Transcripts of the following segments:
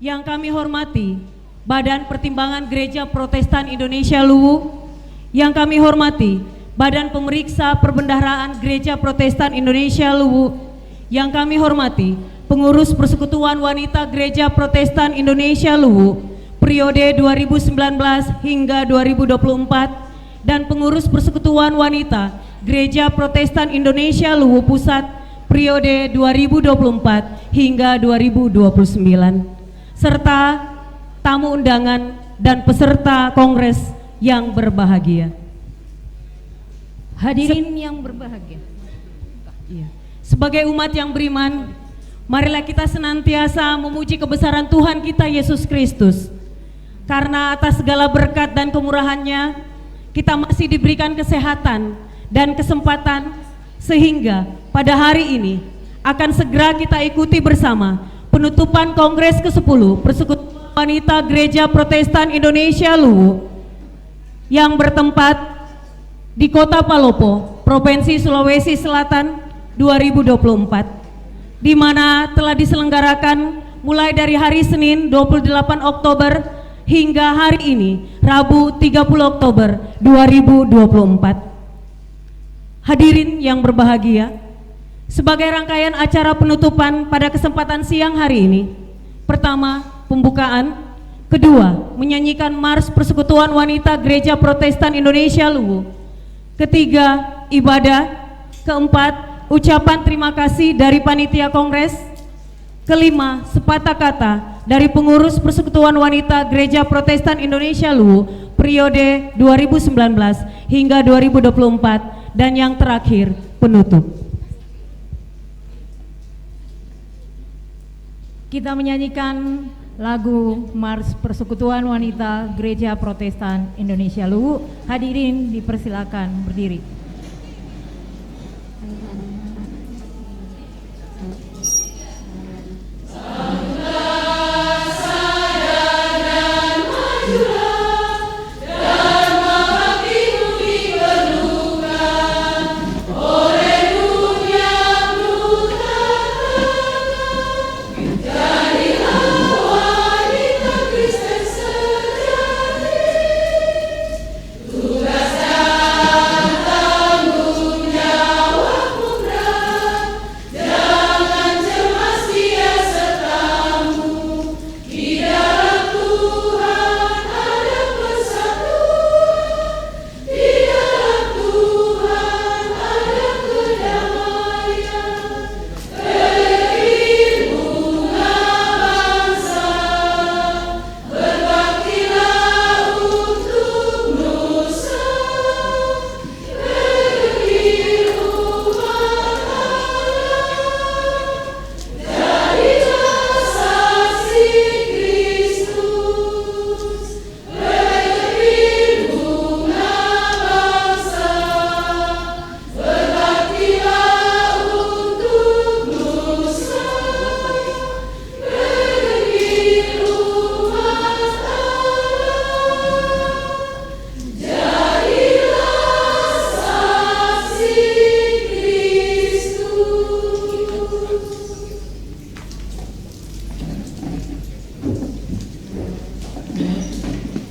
Yang kami hormati Badan Pertimbangan Gereja Protestan Indonesia Luwu, yang kami hormati Badan Pemeriksa Perbendaharaan Gereja Protestan Indonesia Luwu, yang kami hormati Pengurus Persekutuan Wanita Gereja Protestan Indonesia Luwu periode 2019 hingga 2024, dan Pengurus Persekutuan Wanita Gereja Protestan Indonesia Luwu Pusat periode 2024 hingga 2029, serta tamu undangan dan peserta kongres yang berbahagia. Hadirin yang berbahagia, sebagai umat yang beriman, marilah kita senantiasa memuji kebesaran Tuhan kita Yesus Kristus. Karena atas segala berkat dan kemurahan-Nya, kita masih diberikan kesehatan dan kesempatan, sehingga pada hari ini akan segera kita ikuti bersama penutupan Kongres ke-10 Persekutuan Wanita Gereja Protestan Indonesia Luwu yang bertempat di Kota Palopo, Provinsi Sulawesi Selatan 2024, di mana telah diselenggarakan mulai dari hari Senin 28 Oktober hingga hari ini Rabu 30 Oktober 2024. Hadirin yang berbahagia, sebagai rangkaian acara penutupan pada kesempatan siang hari ini, pertama, pembukaan; kedua, menyanyikan Mars Persekutuan Wanita Gereja Protestan Indonesia Luwu; ketiga, ibadah; keempat, ucapan terima kasih dari panitia kongres; kelima, sepatah kata dari pengurus Persekutuan Wanita Gereja Protestan Indonesia Luwu periode 2019 hingga 2024, dan yang terakhir, penutup. kita menyanyikan lagu Mars Persekutuan Wanita Gereja Protestan Indonesia Luwu. Hadirin dipersilakan berdiri.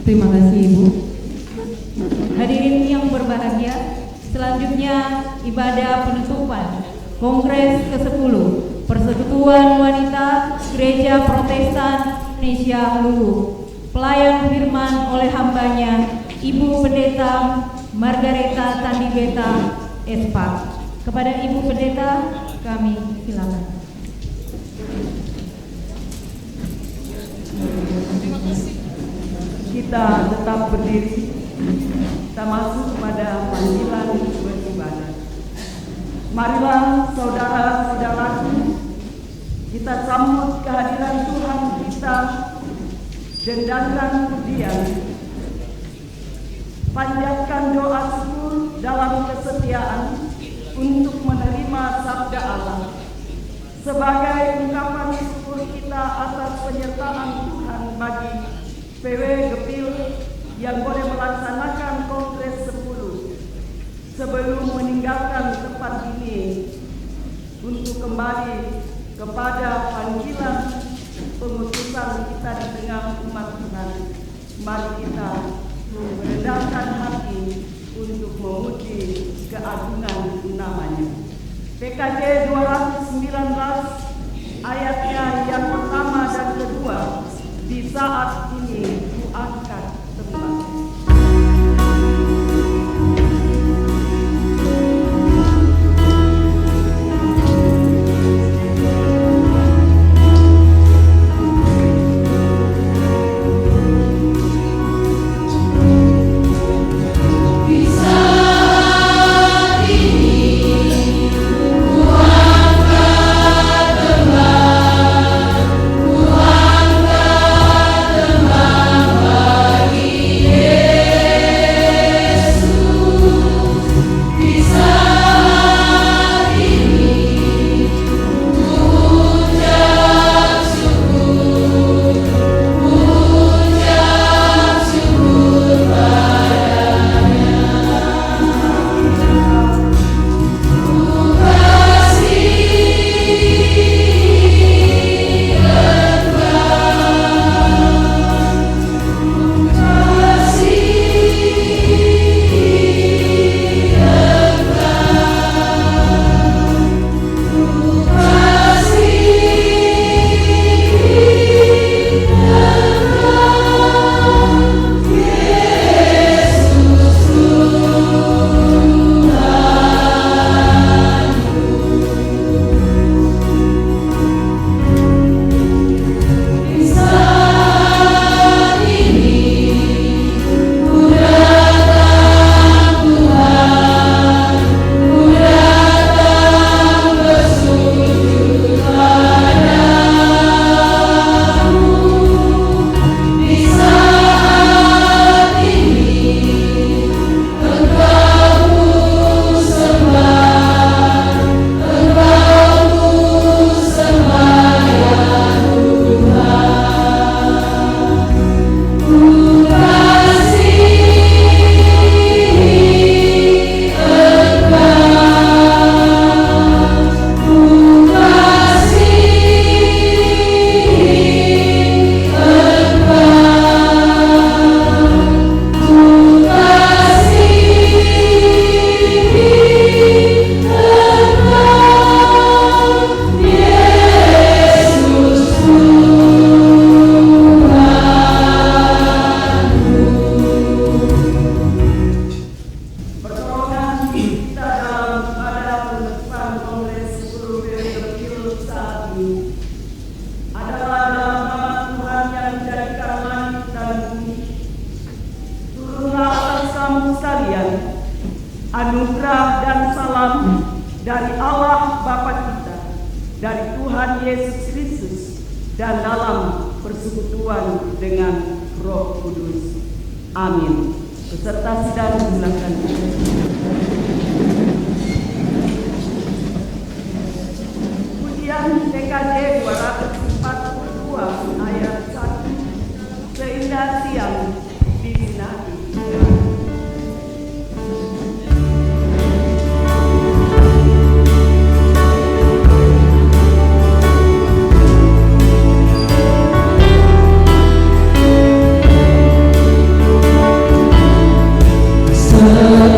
Terima kasih Ibu. Hadirin yang berbahagia, selanjutnya ibadah penutupan Kongres ke-10 Persekutuan Wanita Gereja Protestan Indonesia Luwu. Pelayan firman oleh hambanya Ibu Pendeta Margareta Tandigeta Espa. Kepada Ibu Pendeta kami silakan. Kita tetap berdiri, kita masuk pada panggilan beribadah. Marilah saudara-saudaraku, kita sambut kehadiran Tuhan kita dengan pujian. Panjatkan doa syukur dalam kesetiaan untuk menerima sabda Allah sebagai ungkapan syukur kita atas penyertaan Tuhan bagi PW Gepil yang boleh melaksanakan Kongres 10 sebelum meninggalkan tempat ini untuk kembali kepada panggilan pengutusan kita di tengah umat Tuhan. Mari kita merendahkan hati untuk memuji keagungan namanya. PKJ 219 ayatnya yang pertama dan kedua, di saat ini kuangkat tembang. Anugerah dan salam dari Allah Bapa kita, dari Tuhan Yesus Kristus, dan dalam persekutuan dengan Roh Kudus. Amin. Peserta sidang silakan. Pujian PKJ 242 ayat 1, seindah siang disinari. Tuhan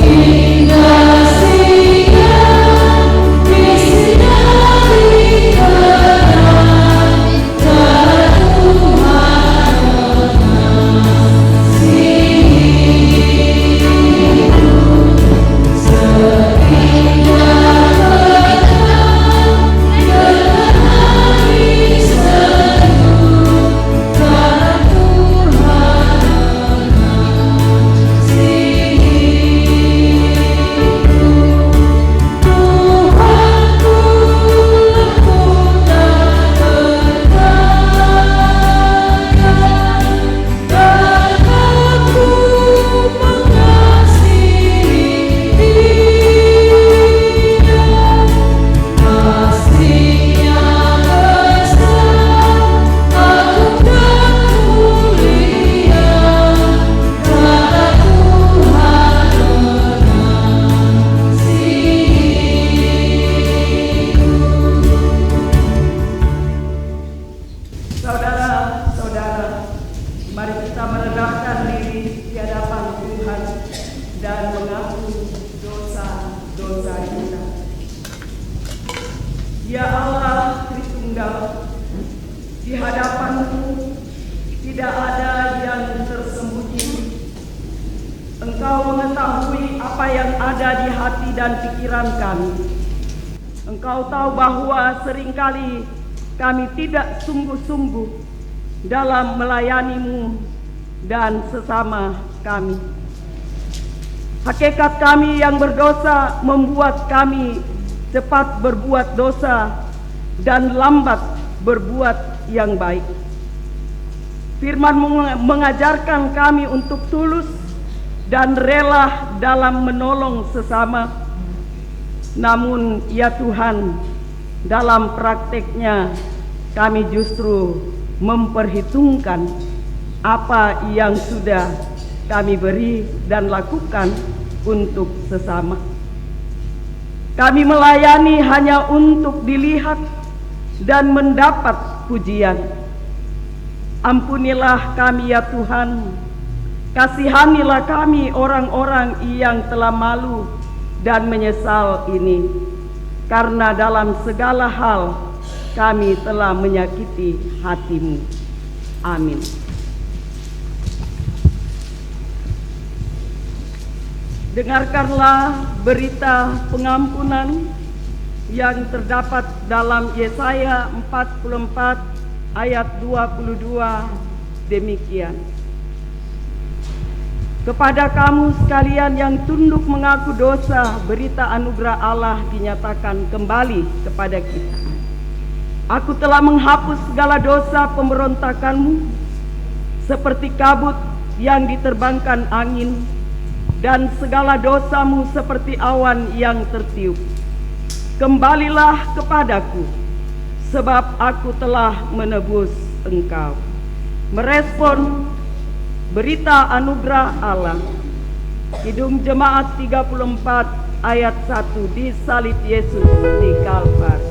Tritunggal, di hadapanmu tidak ada yang tersembunyi. Engkau mengetahui apa yang ada di hati dan pikiran kami. Engkau tahu bahwa seringkali kami tidak sungguh-sungguh dalam melayanimu dan sesama kami. Hakikat kami yang berdosa membuat kami cepat berbuat dosa dan lambat berbuat yang baik. Firman-Mu mengajarkan kami untuk tulus dan rela dalam menolong sesama. Namun ya Tuhan, dalam prakteknya kami justru memperhitungkan apa yang sudah kami beri dan lakukan untuk sesama. Kami melayani hanya untuk dilihat dan mendapat pujian. Ampunilah kami ya Tuhan, kasihanilah kami orang-orang yang telah malu dan menyesal ini, karena dalam segala hal kami telah menyakiti hati-Mu. Amin. Dengarkanlah berita pengampunan yang terdapat dalam Yesaya 44 ayat 22 demikian. Kepada kamu sekalian yang tunduk mengaku dosa, berita anugerah Allah dinyatakan kembali kepada kita. Aku telah menghapus segala dosa pemberontakanmu, seperti kabut yang diterbangkan angin, dan segala dosamu seperti awan yang tertiup. Kembalilah kepadaku, sebab aku telah menebus engkau. Merespon berita anugerah Allah. Kidung Jemaat 34 ayat 1, disalib Yesus di Kalbar.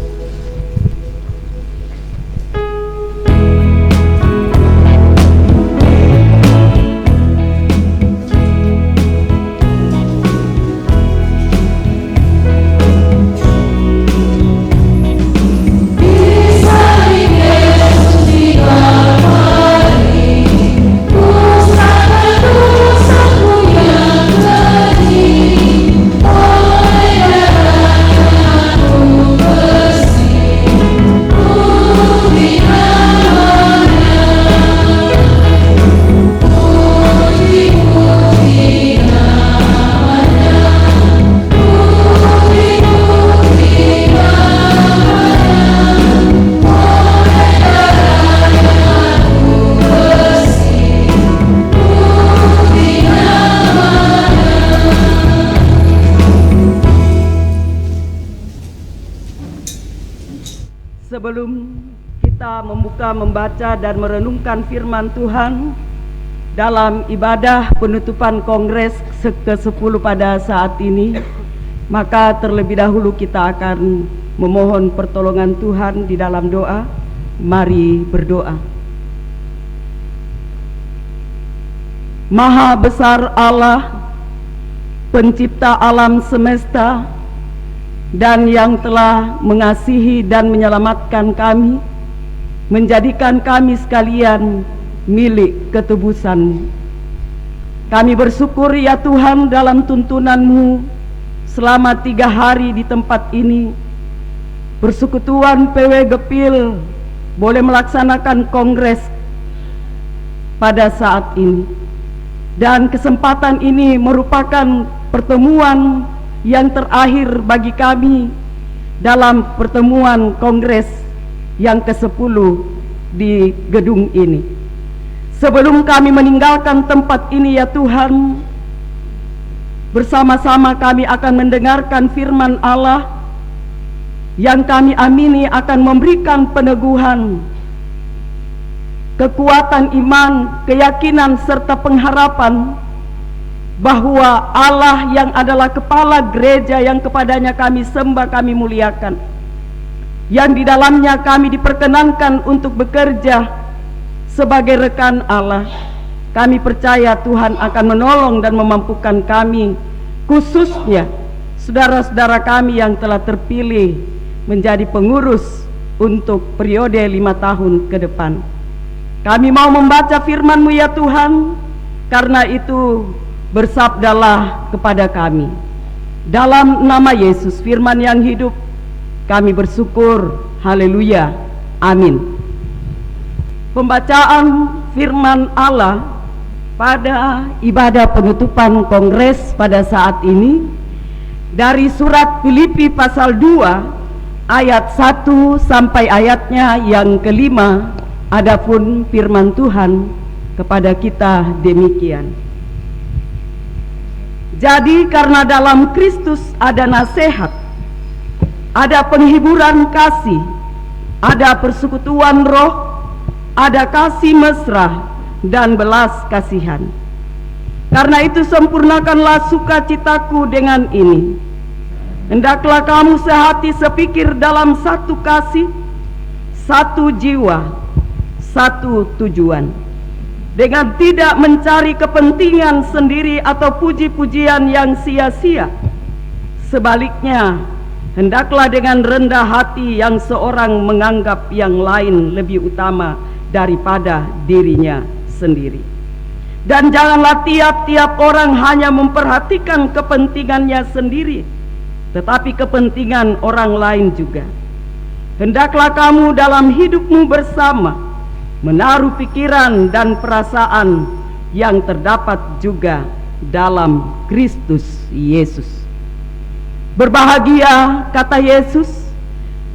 Sebelum kita membaca dan merenungkan firman Tuhan dalam ibadah penutupan Kongres ke-10 pada saat ini, maka terlebih dahulu kita akan memohon pertolongan Tuhan di dalam doa. Mari berdoa. Maha besar Allah, pencipta alam semesta, dan yang telah mengasihi dan menyelamatkan kami, menjadikan kami sekalian milik ketebusan. Kami bersyukur ya Tuhan dalam tuntunan-Mu selama 3 hari di tempat ini, Persekutuan PW Gepil boleh melaksanakan kongres pada saat ini. Dan kesempatan ini merupakan pertemuan yang terakhir bagi kami dalam pertemuan kongres yang ke-10 di gedung ini. Sebelum kami meninggalkan tempat ini ya Tuhan, bersama-sama kami akan mendengarkan firman Allah yang kami amini akan memberikan peneguhan, kekuatan iman, keyakinan serta pengharapan bahwa Allah yang adalah kepala gereja yang kepadanya kami sembah, kami muliakan, yang di dalamnya kami diperkenankan untuk bekerja sebagai rekan Allah. Kami percaya Tuhan akan menolong dan memampukan kami, khususnya saudara-saudara kami yang telah terpilih menjadi pengurus untuk periode 5 tahun ke depan. Kami mau membaca firman-Mu ya Tuhan, karena itu bersabdalah kepada kami. Dalam nama Yesus, firman yang hidup, kami bersyukur. Haleluya. Amin. Pembacaan firman Allah pada ibadah penutupan kongres pada saat ini dari surat Filipi pasal 2 ayat 1 sampai ayatnya yang kelima. Adapun firman Tuhan kepada kita demikian. Jadi karena dalam Kristus ada nasihat, ada penghiburan kasih, ada persekutuan roh, ada kasih mesra dan belas kasihan. Karena itu sempurnakanlah sukacitaku dengan ini. Hendaklah kamu sehati sepikir dalam satu kasih, satu jiwa, satu tujuan, dengan tidak mencari kepentingan sendiri atau puji-pujian yang sia-sia. Sebaliknya, hendaklah dengan rendah hati yang seorang menganggap yang lain lebih utama daripada dirinya sendiri. Dan janganlah tiap-tiap orang hanya memperhatikan kepentingannya sendiri, tetapi kepentingan orang lain juga. Hendaklah kamu dalam hidupmu bersama menaruh pikiran dan perasaan yang terdapat juga dalam Kristus Yesus. Berbahagia, kata Yesus,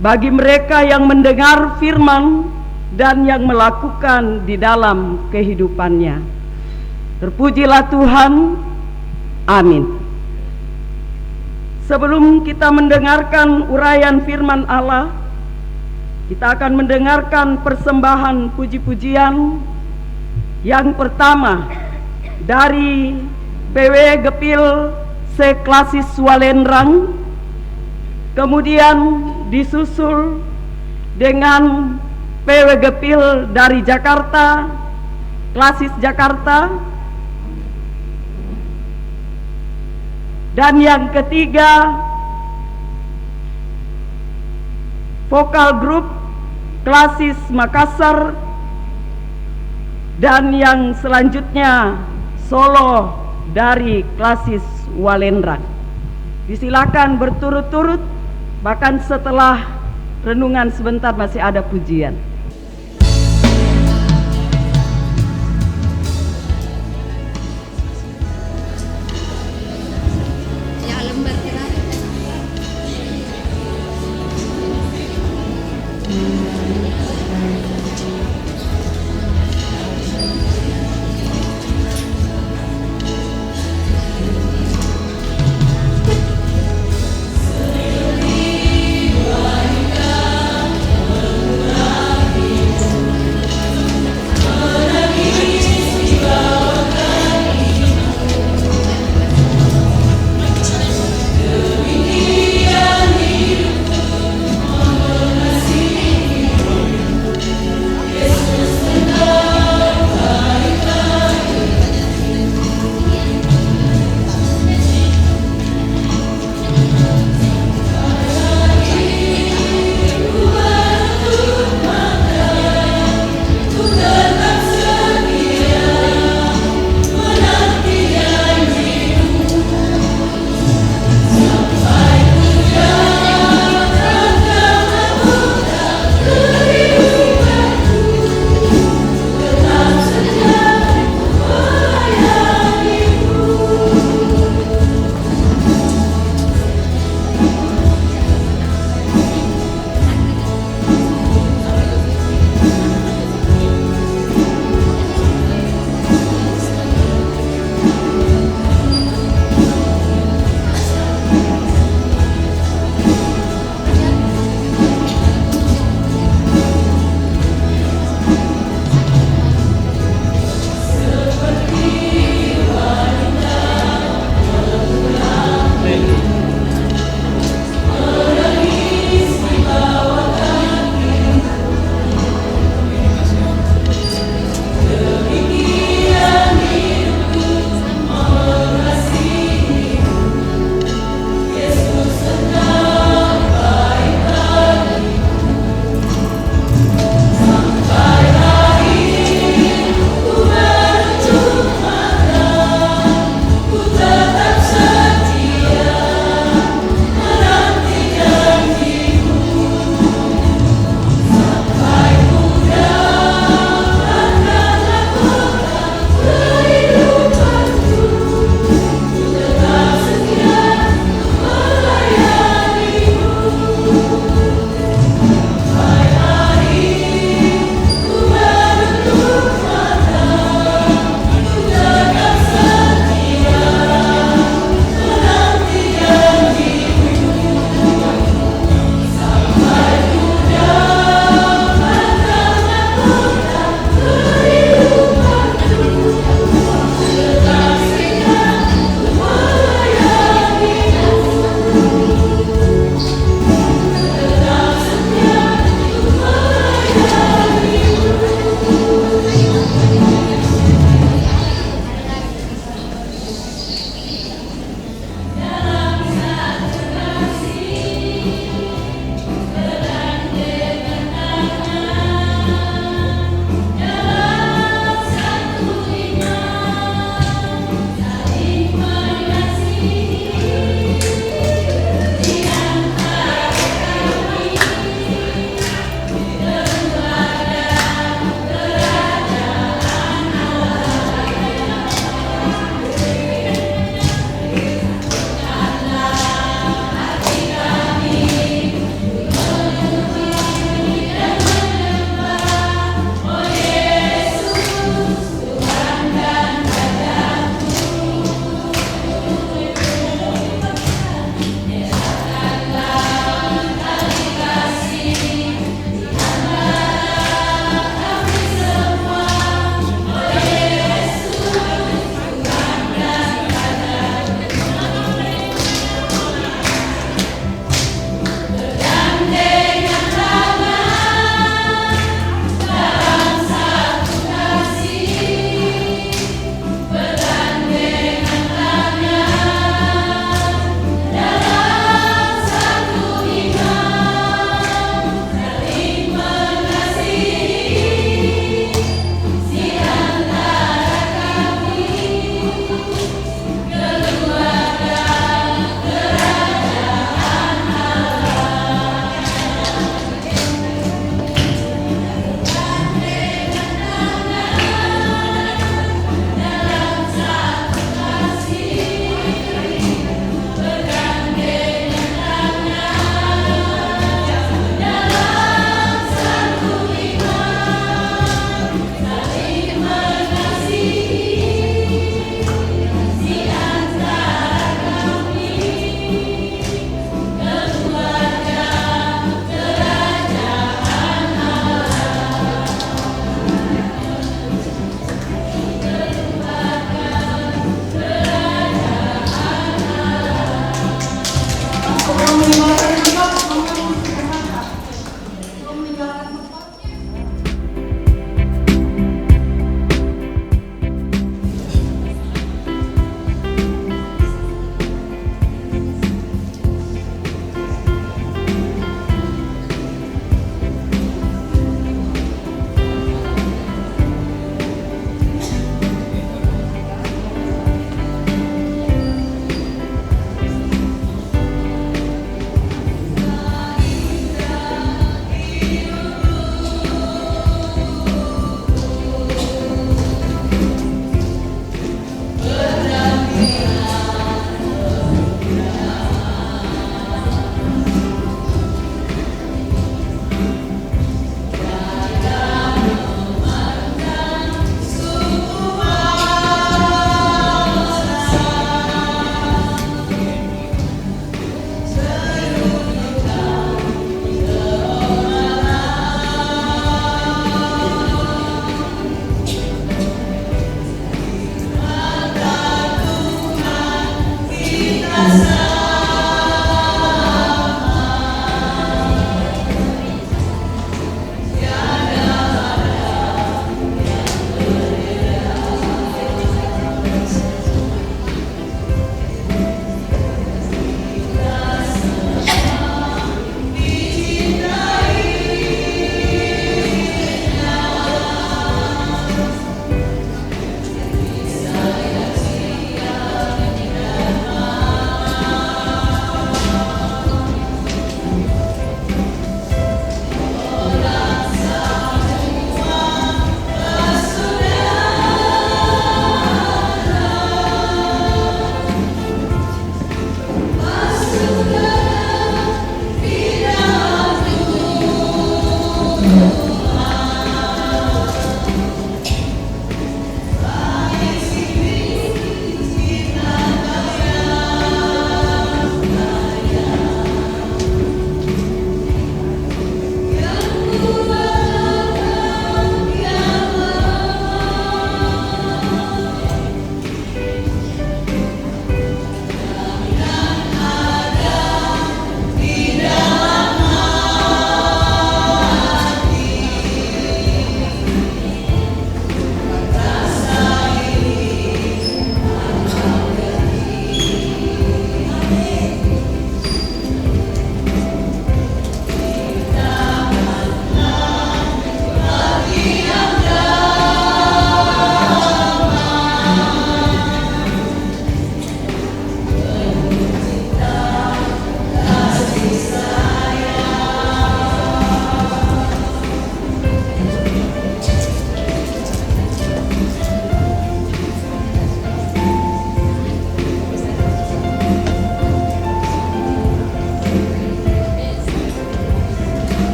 bagi mereka yang mendengar firman dan yang melakukan di dalam kehidupannya. Terpujilah Tuhan. Amin. Sebelum kita mendengarkan uraian firman Allah, kita akan mendengarkan persembahan puji-pujian. Yang pertama dari PW Gepil Seklasis Walendrang, kemudian disusul dengan PW Gepil dari Jakarta, Klasis Jakarta, dan yang ketiga Vokal Grup Klasis Makassar, dan yang selanjutnya solo dari Klasis Walendrang. Disilakan berturut-turut, bahkan setelah renungan sebentar masih ada pujian.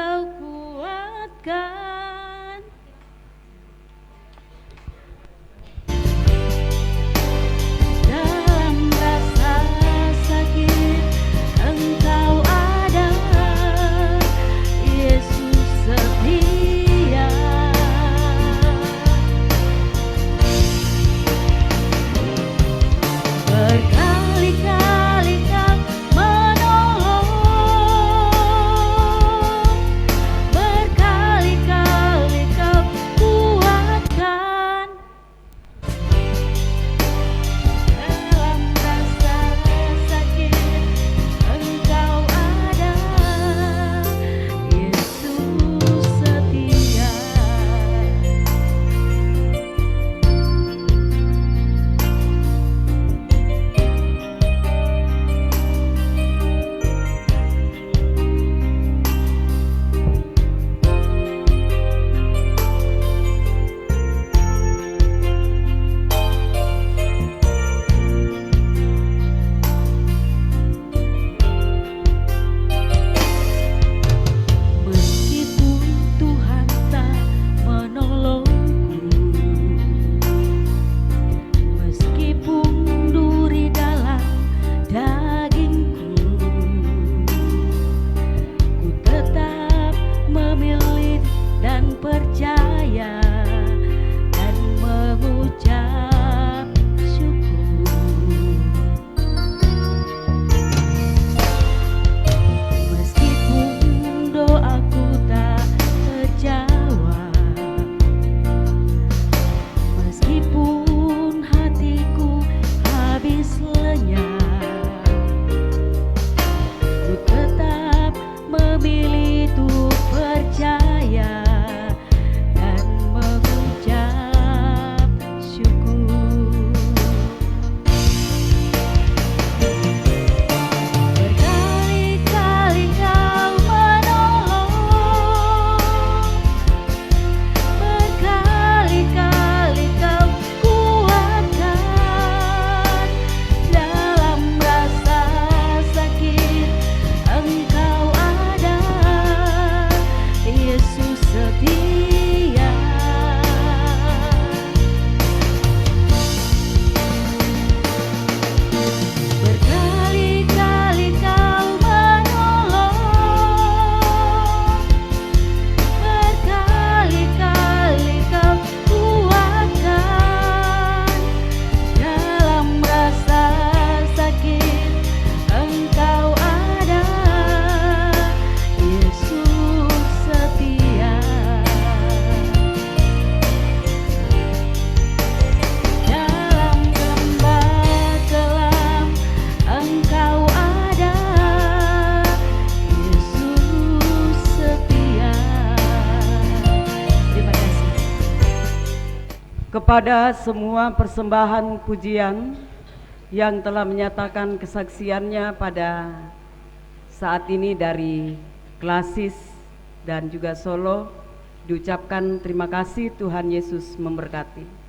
Engkau kuatkan. Dalam rasa sakit Engkau ada, Yesus setia. Berkali-kali Kau menolong, berkali-kali Kau kuatkan. Dalam rasa sakit Engkau ada, Yesus setia. Meskipun Tuhan tak menolongku, meskipun duri dalam dagingku, ku tetap memilih dan percaya dan mengucap syukur. Meskipun doaku tak terjawab, meskipun hatiku habis lenyap, ku tetap memilih untuk percaya dan mengucap syukur. Berkali-kali Kau menolong, berkali-kali Kau kuatkan. Dalam rasa sakit Engkau ada, Yesus setia. Berkali-kali Kau menolong, berkali-kali Kau kuatkan. Dalam rasa sakit Engkau ada, Yesus setia. Dalam lembah kelam Engkau ada, Yesus setia. Terima kasih. Kepada semua persembahan pujian yang telah menyatakan kesaksiannya pada saat ini dari Klasis dan juga Solo, diucapkan terima kasih. Tuhan Yesus memberkati.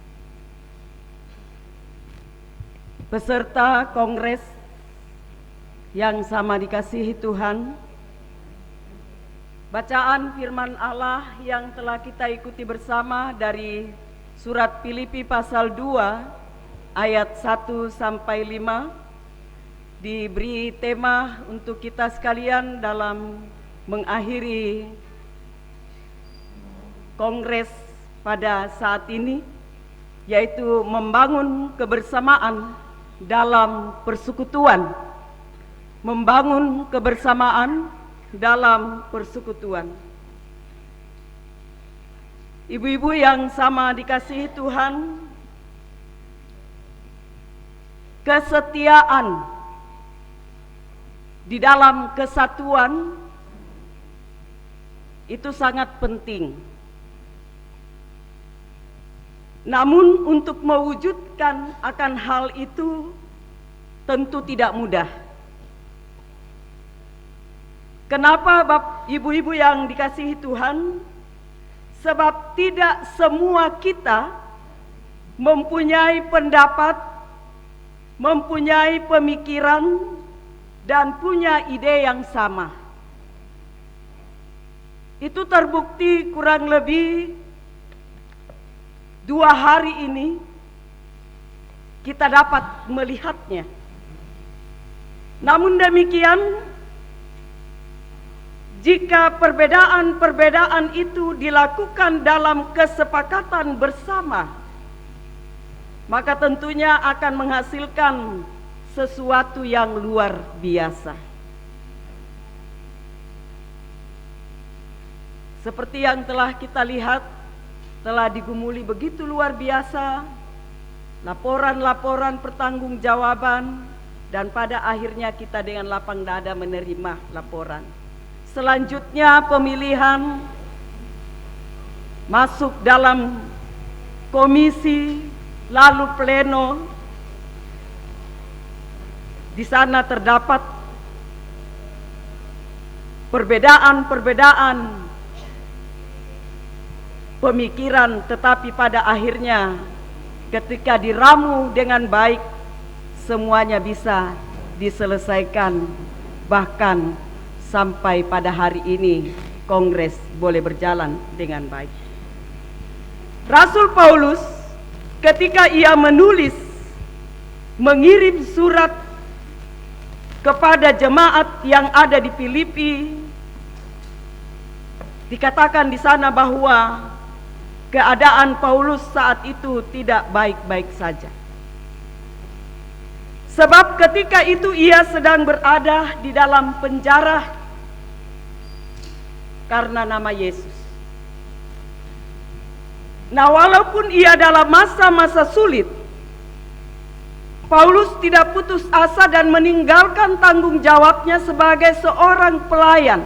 Peserta kongres yang sama dikasihi Tuhan, bacaan firman Allah yang telah kita ikuti bersama dari surat Filipi pasal 2 ayat 1 sampai 5 diberi tema untuk kita sekalian dalam mengakhiri kongres pada saat ini, yaitu membangun kebersamaan dalam persekutuan. Membangun kebersamaan dalam persekutuan. Ibu-ibu yang sama dikasihi Tuhan, kesetiaan di dalam kesatuan itu sangat penting. Namun untuk mewujudkan akan hal itu tentu tidak mudah. Kenapa ibu-ibu yang dikasihi Tuhan? Sebab tidak semua kita mempunyai pendapat, mempunyai pemikiran, dan punya ide yang sama. Itu terbukti kurang lebih 2 hari ini kita dapat melihatnya. Namun demikian, jika perbedaan-perbedaan itu dilakukan dalam kesepakatan bersama, maka tentunya akan menghasilkan sesuatu yang luar biasa. Seperti yang telah kita lihat, telah digumuli begitu luar biasa, laporan-laporan pertanggungjawaban, dan pada akhirnya kita dengan lapang dada menerima laporan. Selanjutnya pemilihan masuk dalam komisi, lalu pleno. Di sana terdapat perbedaan-perbedaan pemikiran, tetapi pada akhirnya ketika diramu dengan baik, semuanya bisa diselesaikan, bahkan sampai pada hari ini Kongres boleh berjalan dengan baik. Rasul Paulus ketika ia mengirim surat kepada jemaat yang ada di Filipi, dikatakan di sana bahwa keadaan Paulus saat itu tidak baik-baik saja. Sebab ketika itu ia sedang berada di dalam penjara karena nama Yesus. Nah, walaupun ia dalam masa-masa sulit, Paulus tidak putus asa dan meninggalkan tanggung jawabnya sebagai seorang pelayan.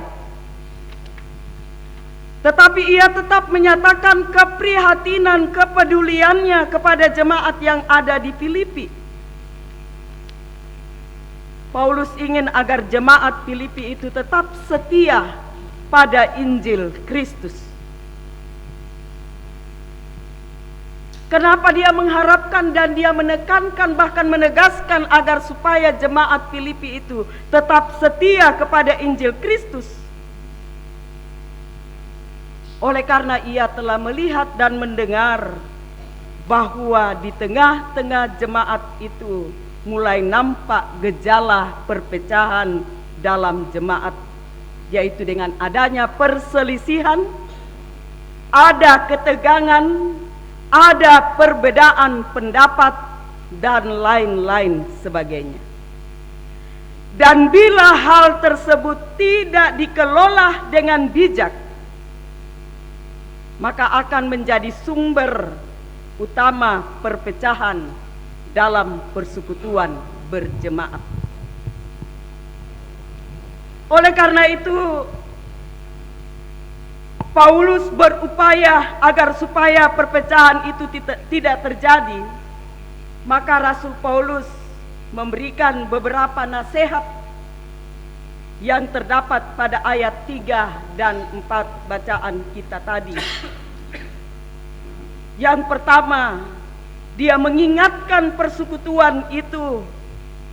Tetapi ia tetap menyatakan keprihatinan, kepeduliannya kepada jemaat yang ada di Filipi. Paulus ingin agar jemaat Filipi itu tetap setia pada Injil Kristus. Kenapa dia mengharapkan dan dia menekankan, bahkan menegaskan agar supaya jemaat Filipi itu tetap setia kepada Injil Kristus? Oleh karena ia telah melihat dan mendengar bahwa di tengah-tengah jemaat itu mulai nampak gejala perpecahan dalam jemaat, yaitu dengan adanya perselisihan, ada ketegangan, ada perbedaan pendapat, dan lain-lain sebagainya. Dan bila hal tersebut tidak dikelola dengan bijak, maka akan menjadi sumber utama perpecahan dalam persekutuan berjemaat. Oleh karena itu, Paulus berupaya agar supaya perpecahan itu tidak terjadi. Maka Rasul Paulus memberikan beberapa nasihat yang terdapat pada ayat 3 dan 4 bacaan kita tadi. Yang pertama, dia mengingatkan persekutuan itu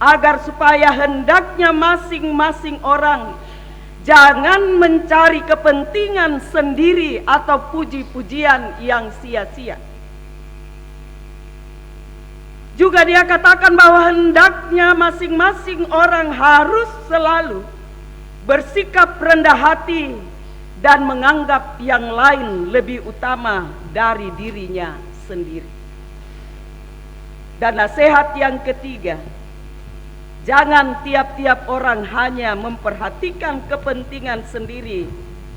agar supaya hendaknya masing-masing orang jangan mencari kepentingan sendiri atau puji-pujian yang sia-sia. Juga dia katakan bahwa hendaknya masing-masing orang harus selalu bersikap rendah hati dan menganggap yang lain lebih utama dari dirinya sendiri. Dan nasihat yang ketiga, jangan tiap-tiap orang hanya memperhatikan kepentingan sendiri,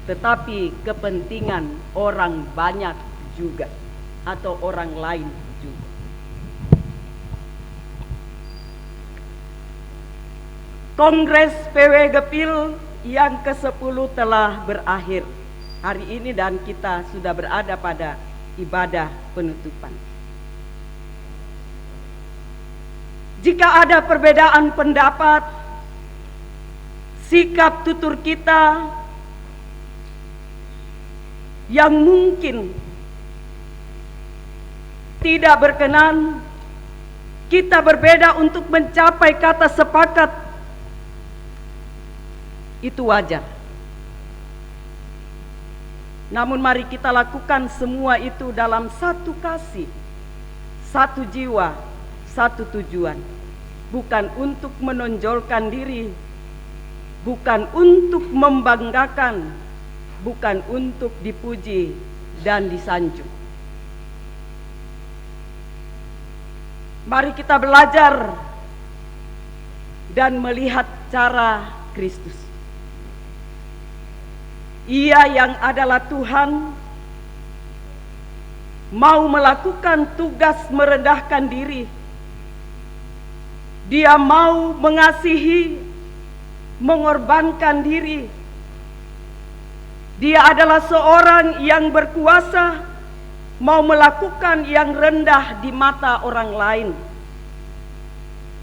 tetapi kepentingan orang banyak juga, atau orang lain juga. Kongres PW Gepil yang ke-10 telah berakhir hari ini dan kita sudah berada pada ibadah penutupan. Jika ada perbedaan pendapat, sikap tutur kita yang mungkin tidak berkenan, kita berbeda untuk mencapai kata sepakat, itu wajar. Namun mari kita lakukan semua itu dalam satu kasih, satu jiwa, satu tujuan. Bukan untuk menonjolkan diri, bukan untuk membanggakan, bukan untuk dipuji dan disanjung. Mari kita belajar dan melihat cara Kristus. Ia yang adalah Tuhan mau melakukan tugas merendahkan diri. Dia mau mengasihi, mengorbankan diri. Dia adalah seorang yang berkuasa, mau melakukan yang rendah di mata orang lain.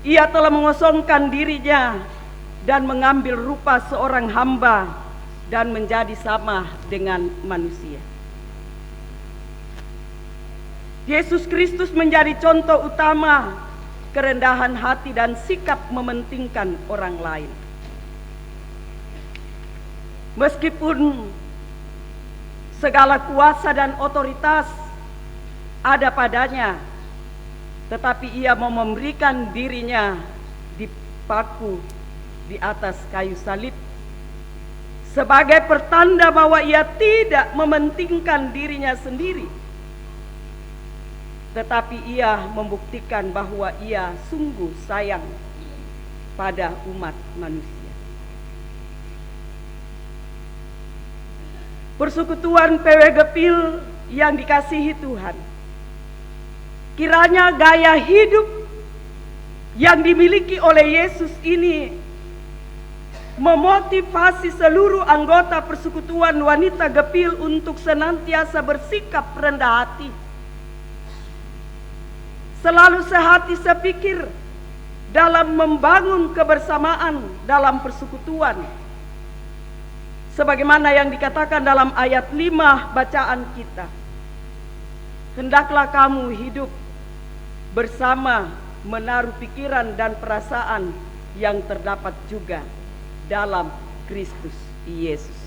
Ia telah mengosongkan dirinya dan mengambil rupa seorang hamba dan menjadi sama dengan manusia. Yesus Kristus menjadi contoh utama kerendahan hati dan sikap mementingkan orang lain. Meskipun segala kuasa dan otoritas ada padanya, tetapi ia mau memberikan dirinya dipaku di atas kayu salib sebagai pertanda bahwa ia tidak mementingkan dirinya sendiri, tetapi ia membuktikan bahwa ia sungguh sayang pada umat manusia. Persekutuan PW Gepil yang dikasihi Tuhan, kiranya gaya hidup yang dimiliki oleh Yesus ini memotivasi seluruh anggota Persekutuan Wanita Gepil untuk senantiasa bersikap rendah hati, selalu sehati sepikir dalam membangun kebersamaan dalam persekutuan, sebagaimana yang dikatakan dalam ayat 5 bacaan kita. Hendaklah kamu hidup bersama, menaruh pikiran dan perasaan yang terdapat juga dalam Kristus Yesus.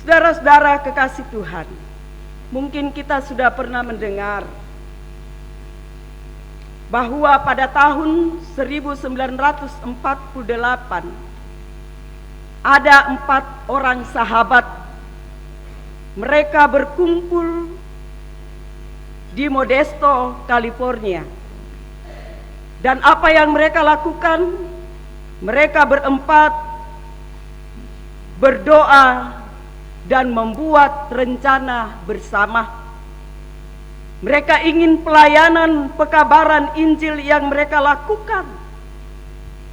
Saudara-saudara kekasih Tuhan, mungkin kita sudah pernah mendengar bahwa pada tahun 1948 ada 4 orang sahabat. Mereka berkumpul di Modesto, California. Dan apa yang mereka lakukan? Mereka berempat berdoa dan membuat rencana bersama. Mereka ingin pelayanan pekabaran Injil yang mereka lakukan,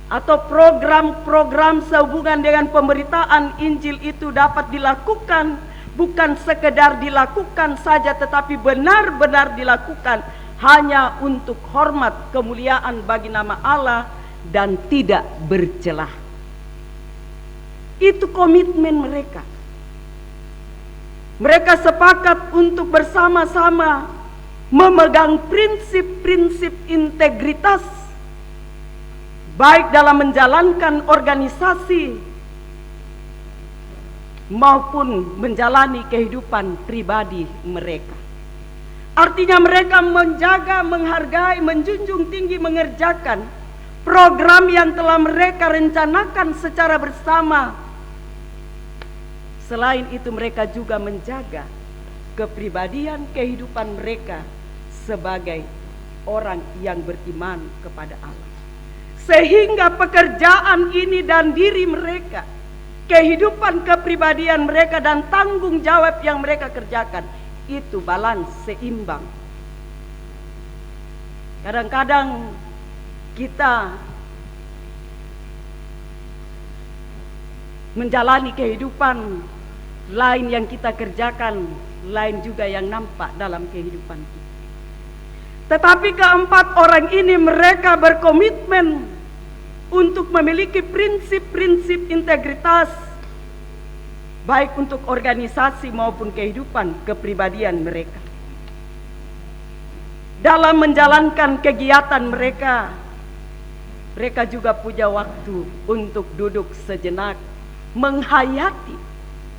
atau program-program sehubungan dengan pemberitaan Injil itu dapat dilakukan, bukan sekedar dilakukan saja, tetapi benar-benar dilakukan hanya untuk hormat kemuliaan bagi nama Allah dan tidak bercelah. Itu komitmen mereka. Mereka sepakat untuk bersama-sama memegang prinsip-prinsip integritas, baik dalam menjalankan organisasi maupun menjalani kehidupan pribadi mereka. Artinya mereka menjaga, menghargai, menjunjung tinggi, mengerjakan program yang telah mereka rencanakan secara bersama. Selain itu mereka juga menjaga kepribadian kehidupan mereka sebagai orang yang beriman kepada Allah. Sehingga pekerjaan ini dan diri mereka, kehidupan kepribadian mereka dan tanggung jawab yang mereka kerjakan, itu balance, seimbang. Kadang-kadang kita menjalani kehidupan, lain yang kita kerjakan, lain juga yang nampak dalam kehidupan kita. Tetapi keempat orang ini mereka berkomitmen untuk memiliki prinsip-prinsip integritas, baik untuk organisasi maupun kehidupan kepribadian mereka. Dalam menjalankan kegiatan mereka, mereka juga punya waktu untuk duduk sejenak, menghayati,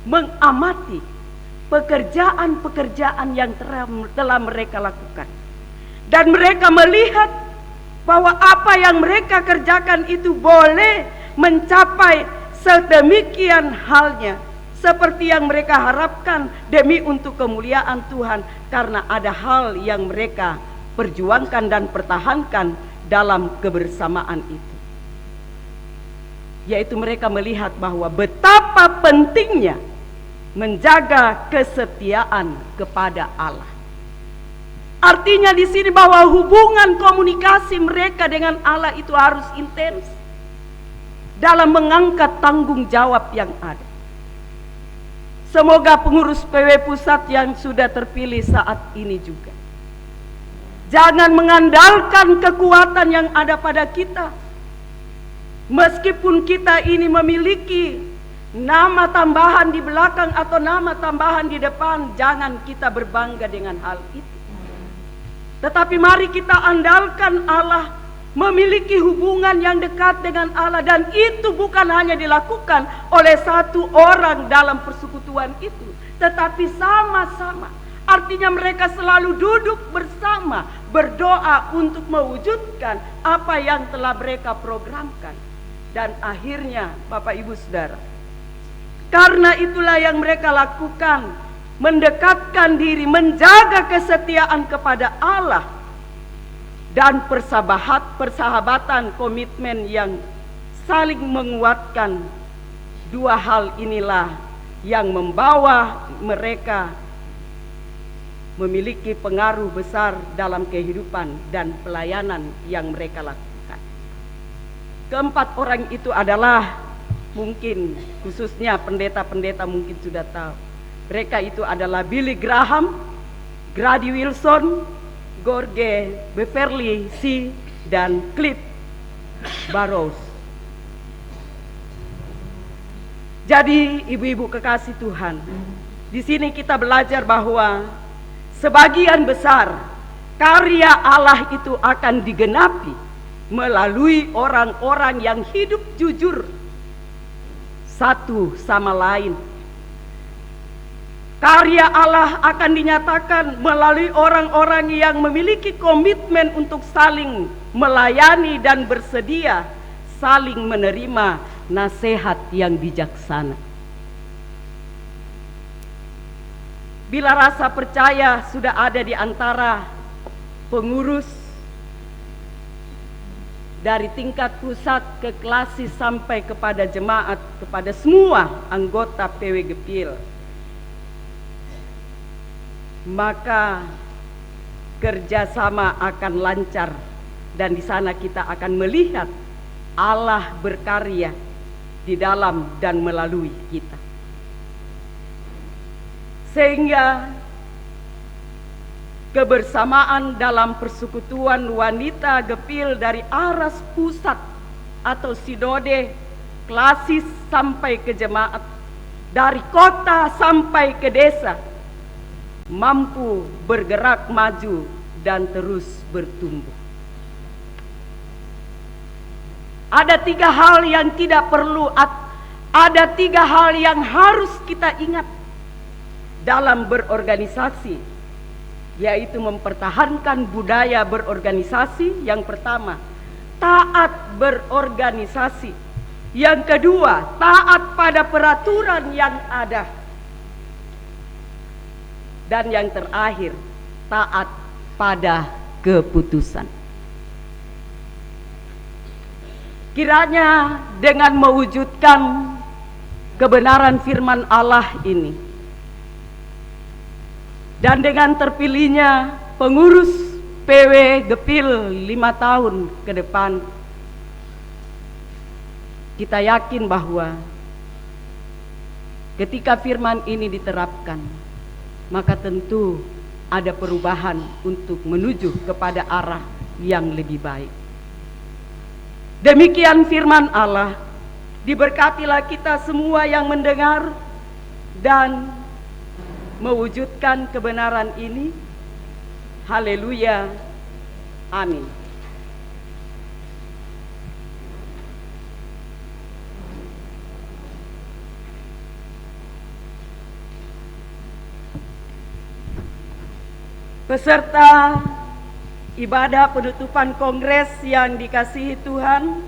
mengamati pekerjaan-pekerjaan yang telah mereka lakukan. Dan mereka melihat bahwa apa yang mereka kerjakan itu boleh mencapai sedemikian halnya seperti yang mereka harapkan demi untuk kemuliaan Tuhan, karena ada hal yang mereka perjuangkan dan pertahankan dalam kebersamaan itu, yaitu mereka melihat bahwa betapa pentingnya menjaga kesetiaan kepada Allah. Artinya di sini bahwa hubungan komunikasi mereka dengan Allah itu harus intens dalam mengangkat tanggung jawab yang ada. Semoga pengurus PW Pusat yang sudah terpilih saat ini juga jangan mengandalkan kekuatan yang ada pada kita. Meskipun kita ini memiliki nama tambahan di belakang atau nama tambahan di depan, jangan kita berbangga dengan hal itu. Tetapi mari kita andalkan Allah, memiliki hubungan yang dekat dengan Allah, dan itu bukan hanya dilakukan oleh satu orang dalam persekutuan itu, tetapi sama-sama. Artinya mereka selalu duduk bersama, berdoa untuk mewujudkan apa yang telah mereka programkan. Dan akhirnya Bapak Ibu Saudara, karena itulah yang mereka lakukan, mendekatkan diri, menjaga kesetiaan kepada Allah, dan persahabatan, komitmen yang saling menguatkan. Dua hal inilah yang membawa mereka memiliki pengaruh besar dalam kehidupan dan pelayanan yang mereka lakukan. Keempat orang itu adalah, mungkin khususnya pendeta-pendeta mungkin sudah tahu, mereka itu adalah Billy Graham, Grady Wilson, George Beverly C, dan Cliff Barrows. Jadi ibu-ibu kekasih Tuhan, di sini kita belajar bahwa sebagian besar karya Allah itu akan digenapi melalui orang-orang yang hidup jujur satu sama lain. Karya Allah akan dinyatakan melalui orang-orang yang memiliki komitmen untuk saling melayani dan bersedia saling menerima nasihat yang bijaksana. Bila rasa percaya sudah ada di antara pengurus dari tingkat pusat ke klasis sampai kepada jemaat, kepada semua anggota PW Gepil, maka kerjasama akan lancar, dan di sana kita akan melihat Allah berkarya di dalam dan melalui kita. Sehingga kebersamaan dalam persekutuan wanita Gepil dari aras pusat atau sinode, klasis sampai ke jemaat, dari kota sampai ke desa, mampu bergerak maju dan terus bertumbuh. Ada tiga hal yang tidak perlu, ada tiga hal yang harus kita ingat dalam berorganisasi, yaitu mempertahankan budaya berorganisasi. Yang pertama, taat berorganisasi. Yang kedua, taat pada peraturan yang ada. Dan yang terakhir, taat pada keputusan. Kiranya dengan mewujudkan kebenaran firman Allah ini, dan dengan terpilihnya pengurus PW Gepil 5 tahun ke depan, kita yakin bahwa ketika firman ini diterapkan, maka tentu ada perubahan untuk menuju kepada arah yang lebih baik. Demikian firman Allah. Diberkatilah kita semua yang mendengar dan mewujudkan kebenaran ini. Haleluya. Amin. peserta ibadah penutupan kongres yang dikasihi Tuhan,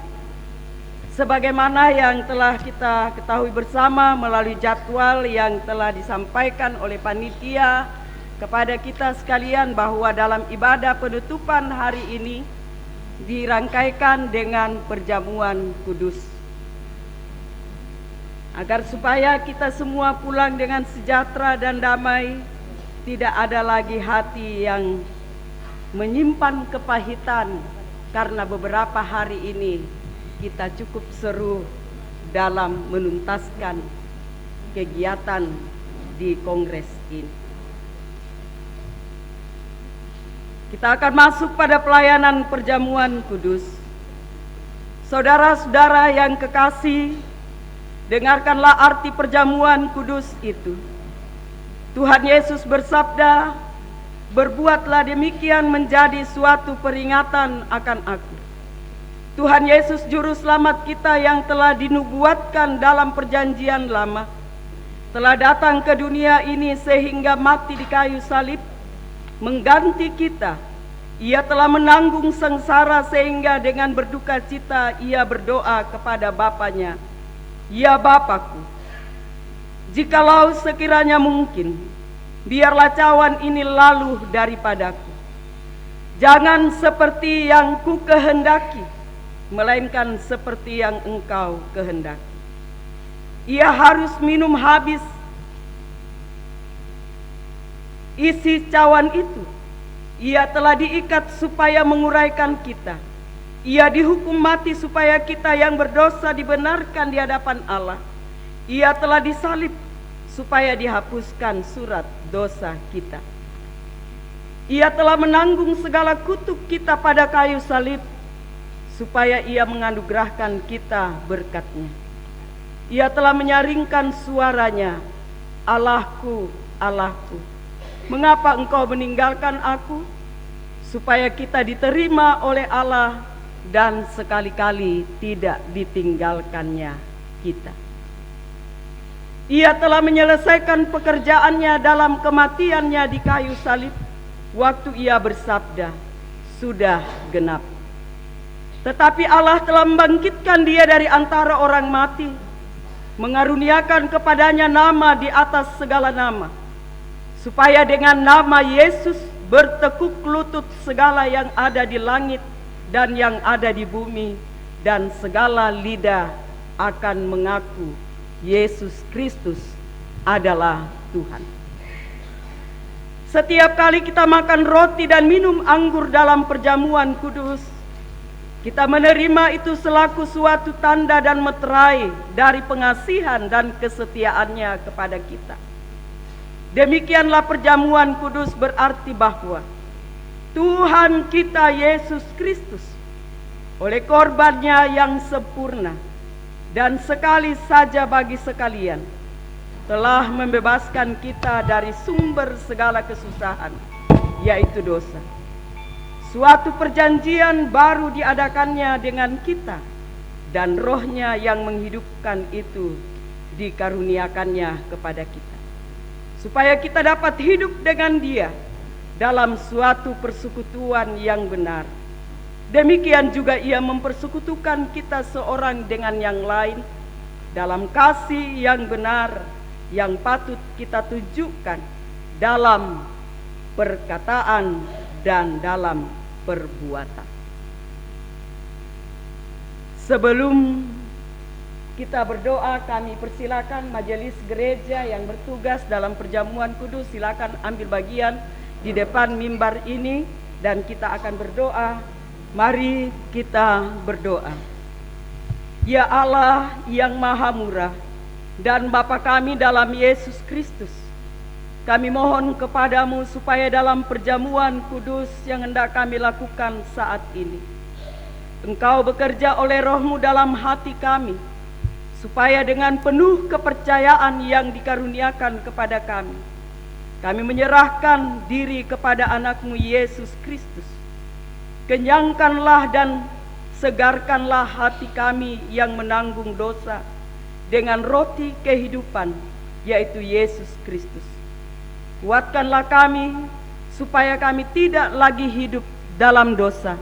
sebagaimana yang telah kita ketahui bersama melalui jadwal yang telah disampaikan oleh panitia kepada kita sekalian, bahwa dalam ibadah penutupan hari ini dirangkaikan dengan perjamuan kudus. Agar supaya kita semua pulang dengan sejahtera dan damai, tidak ada lagi hati yang menyimpan kepahitan karena beberapa hari ini kita cukup seru dalam menuntaskan kegiatan di kongres ini. Kita akan masuk pada pelayanan perjamuan kudus. Saudara-saudara yang kekasih, dengarkanlah arti perjamuan kudus itu. Tuhan Yesus bersabda, "Berbuatlah demikian menjadi suatu peringatan akan aku." Tuhan Yesus juru selamat kita yang telah dinubuatkan dalam perjanjian lama, telah datang ke dunia ini sehingga mati di kayu salib, mengganti kita. Ia telah menanggung sengsara sehingga dengan berduka cita ia berdoa kepada Bapanya, "Ya Bapakku, jikalau sekiranya mungkin, biarlah cawan ini lalu daripadaku. Jangan seperti yang ku kehendaki, melainkan seperti yang Engkau kehendaki." Ia harus minum habis isi cawan itu. Ia telah diikat supaya menguraikan kita. Ia dihukum mati supaya kita yang berdosa dibenarkan di hadapan Allah. Ia telah disalib supaya dihapuskan surat dosa kita. Ia telah menanggung segala kutuk kita pada kayu salib, supaya ia menganugerahkan kita berkat-Nya. Ia telah menyaringkan suaranya, "Allahku, Allahku, mengapa Engkau meninggalkan aku?" Supaya kita diterima oleh Allah dan sekali-kali tidak ditinggalkannya kita. Ia telah menyelesaikan pekerjaannya dalam kematiannya di kayu salib, waktu ia bersabda, "Sudah genap." Tetapi Allah telah membangkitkan dia dari antara orang mati, mengaruniakan kepadanya nama di atas segala nama, supaya dengan nama Yesus bertekuk lutut segala yang ada di langit dan yang ada di bumi, dan segala lidah akan mengaku Yesus Kristus adalah Tuhan. Setiap kali kita makan roti dan minum anggur dalam perjamuan kudus, kita menerima itu selaku suatu tanda dan meterai dari pengasihan dan kesetiaannya kepada kita. Demikianlah perjamuan kudus berarti bahwa Tuhan kita Yesus Kristus oleh korbannya yang sempurna dan sekali saja bagi sekalian telah membebaskan kita dari sumber segala kesusahan, yaitu dosa. Suatu perjanjian baru diadakannya dengan kita, dan Roh-Nya yang menghidupkan itu dikaruniakannya kepada kita, supaya kita dapat hidup dengan Dia dalam suatu persekutuan yang benar. Demikian juga Ia mempersekutukan kita seorang dengan yang lain dalam kasih yang benar yang patut kita tunjukkan dalam perkataan dan dalam perbuatan. Sebelum kita berdoa, kami persilakan majelis gereja yang bertugas dalam perjamuan kudus silakan ambil bagian di depan mimbar ini dan kita akan berdoa. Mari kita berdoa. Ya Allah yang Maha Murah dan Bapa kami dalam Yesus Kristus, kami mohon kepadamu supaya dalam perjamuan kudus yang hendak kami lakukan saat ini, Engkau bekerja oleh Roh-Mu dalam hati kami, supaya dengan penuh kepercayaan yang dikaruniakan kepada kami menyerahkan diri kepada anak-Mu Yesus Kristus. Kenyangkanlah dan segarkanlah hati kami yang menanggung dosa dengan roti kehidupan, yaitu Yesus Kristus. Kuatkanlah kami supaya kami tidak lagi hidup dalam dosa,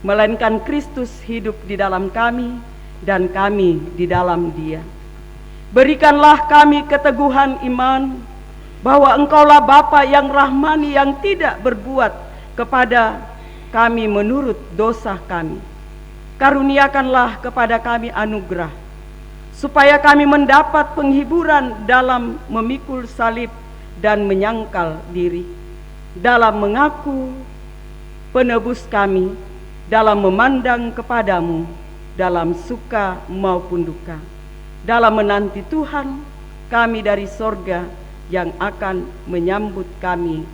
melainkan Kristus hidup di dalam kami dan kami di dalam Dia. Berikanlah kami keteguhan iman bahwa Engkaulah Bapa yang rahmani, yang tidak berbuat kepada kami menurut dosa kami. Karuniakanlah kepada kami anugerah, supaya kami mendapat penghiburan dalam memikul salib dan menyangkal diri, dalam mengaku penebus kami, dalam memandang kepadamu, dalam suka maupun duka, dalam menanti Tuhan kami dari sorga yang akan menyambut kami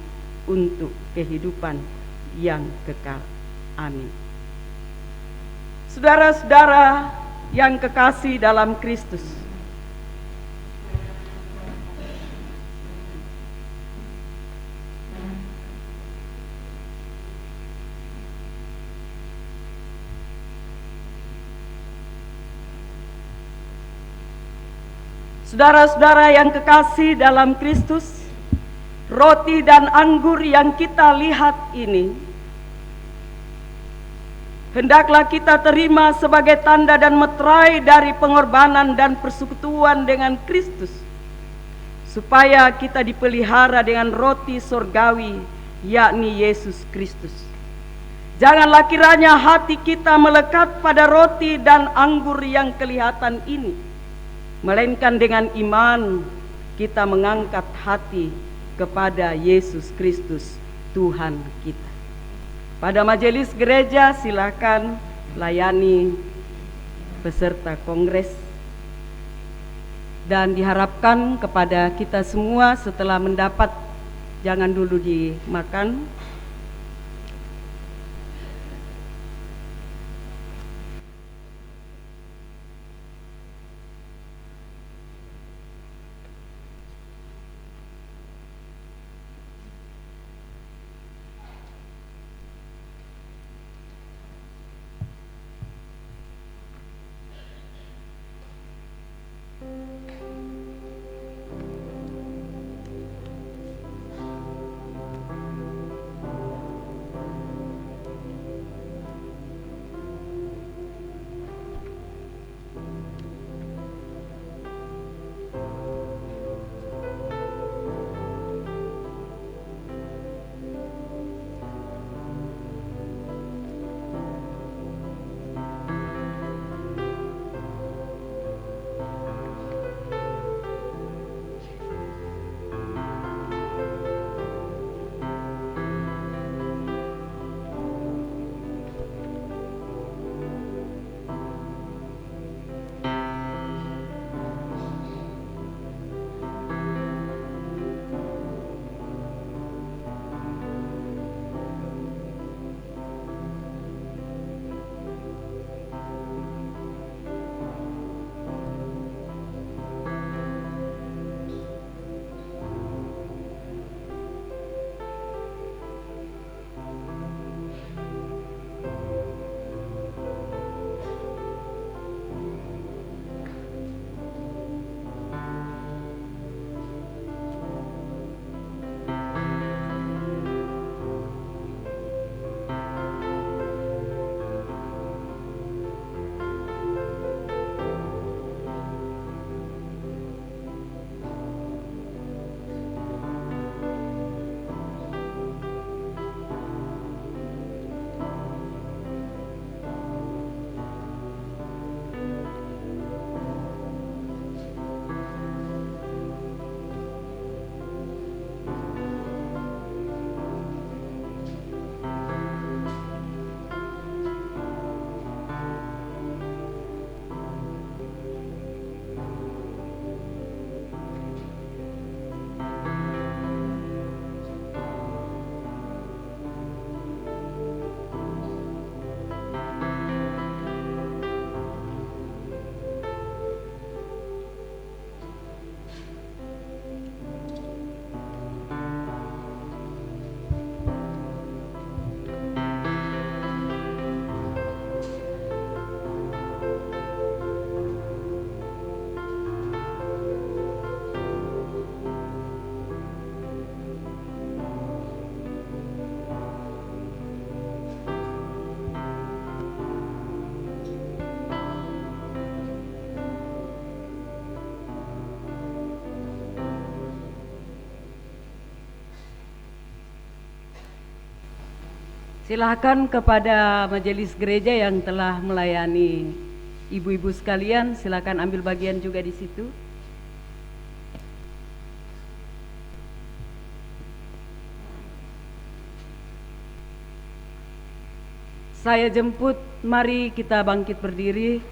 untuk kehidupan yang kekal. Amin. Saudara-saudara yang kekasih dalam Kristus, saudara-saudara yang kekasih dalam Kristus, roti dan anggur yang kita lihat ini hendaklah kita terima sebagai tanda dan meterai dari pengorbanan dan persekutuan dengan Kristus, supaya kita dipelihara dengan roti sorgawi, yakni Yesus Kristus. Janganlah kiranya hati kita melekat pada roti dan anggur yang kelihatan ini, melainkan dengan iman kita mengangkat hati kepada Yesus Kristus Tuhan kita. Pada majelis gereja silakan layani peserta kongres, dan diharapkan kepada kita semua setelah mendapat, jangan dulu dimakan. Silakan kepada majelis gereja yang telah melayani ibu-ibu sekalian, silakan ambil bagian juga di situ. Saya jemput, mari kita bangkit berdiri.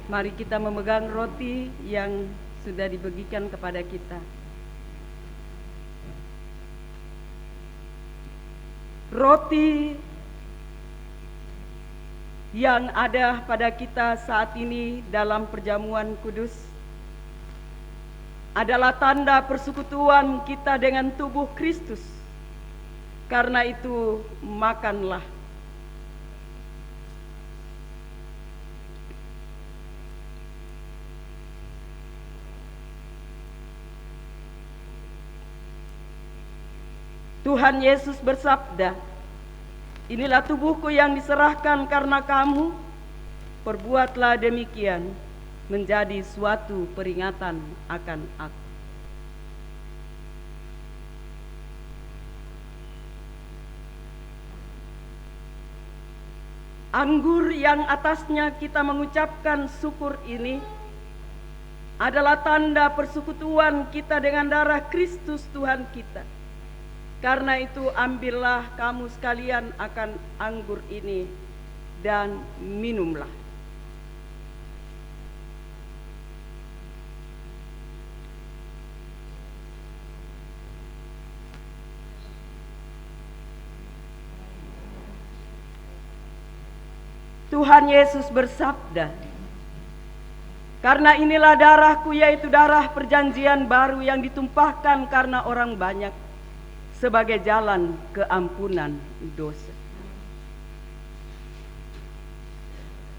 Mari kita memegang roti yang sudah dibagikan kepada kita. Roti yang ada pada kita saat ini dalam perjamuan kudus adalah tanda persekutuan kita dengan tubuh Kristus. Karena itu, makanlah. Tuhan Yesus bersabda, "Inilah tubuhku yang diserahkan karena kamu, perbuatlah demikian menjadi suatu peringatan akan aku." Anggur yang atasnya kita mengucapkan syukur ini adalah tanda persekutuan kita dengan darah Kristus Tuhan kita. Karena itu, ambillah kamu sekalian akan anggur ini dan minumlah. Tuhan Yesus bersabda, "Karena inilah darahku, yaitu darah perjanjian baru yang ditumpahkan karena orang banyak, sebagai jalan keampunan dosa."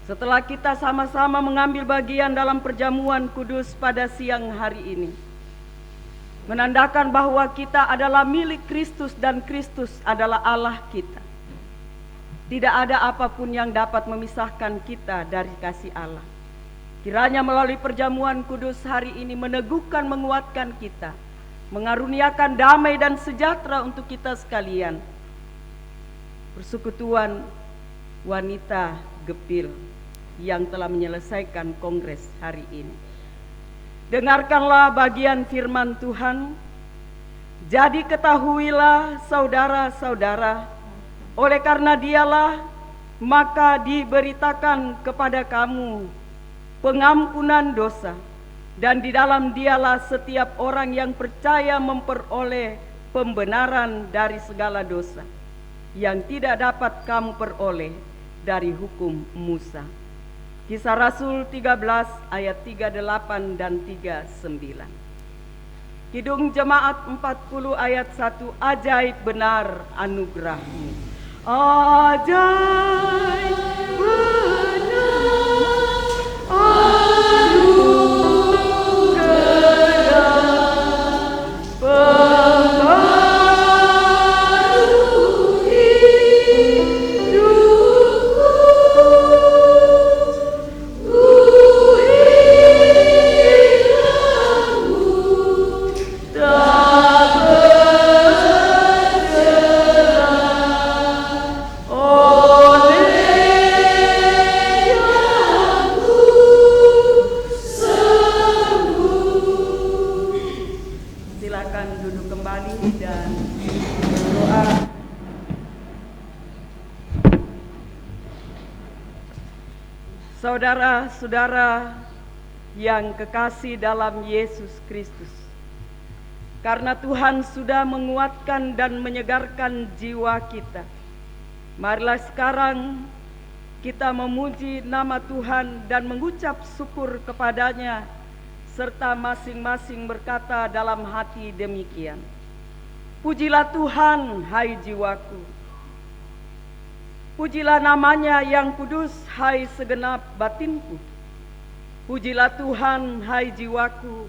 Setelah kita sama-sama mengambil bagian dalam perjamuan kudus pada siang hari ini, menandakan bahwa kita adalah milik Kristus dan Kristus adalah Allah kita. Tidak ada apapun yang dapat memisahkan kita dari kasih Allah. Kiranya melalui perjamuan kudus hari ini meneguhkan, menguatkan kita, mengaruniakan damai dan sejahtera untuk kita sekalian. Persekutuan wanita Gepil yang telah menyelesaikan kongres hari ini. Dengarkanlah bagian firman Tuhan. "Jadi ketahuilah saudara-saudara, oleh karena dialah maka diberitakan kepada kamu pengampunan dosa. Dan di dalam dialah setiap orang yang percaya memperoleh pembenaran dari segala dosa, yang tidak dapat kamu peroleh dari hukum Musa." Kisah Rasul 13 ayat 38 dan 39. Kidung Jemaat 40 ayat 1, "Ajaib benar anugerahmu." Ajaib benar Saudara-saudara yang kekasih dalam Yesus Kristus, karena Tuhan sudah menguatkan dan menyegarkan jiwa kita, marilah sekarang kita memuji nama Tuhan dan mengucap syukur kepadanya, serta masing-masing berkata dalam hati demikian, "Pujilah Tuhan, hai jiwaku. Pujilah namanya yang kudus, hai segenap batinku. Pujilah Tuhan, hai jiwaku,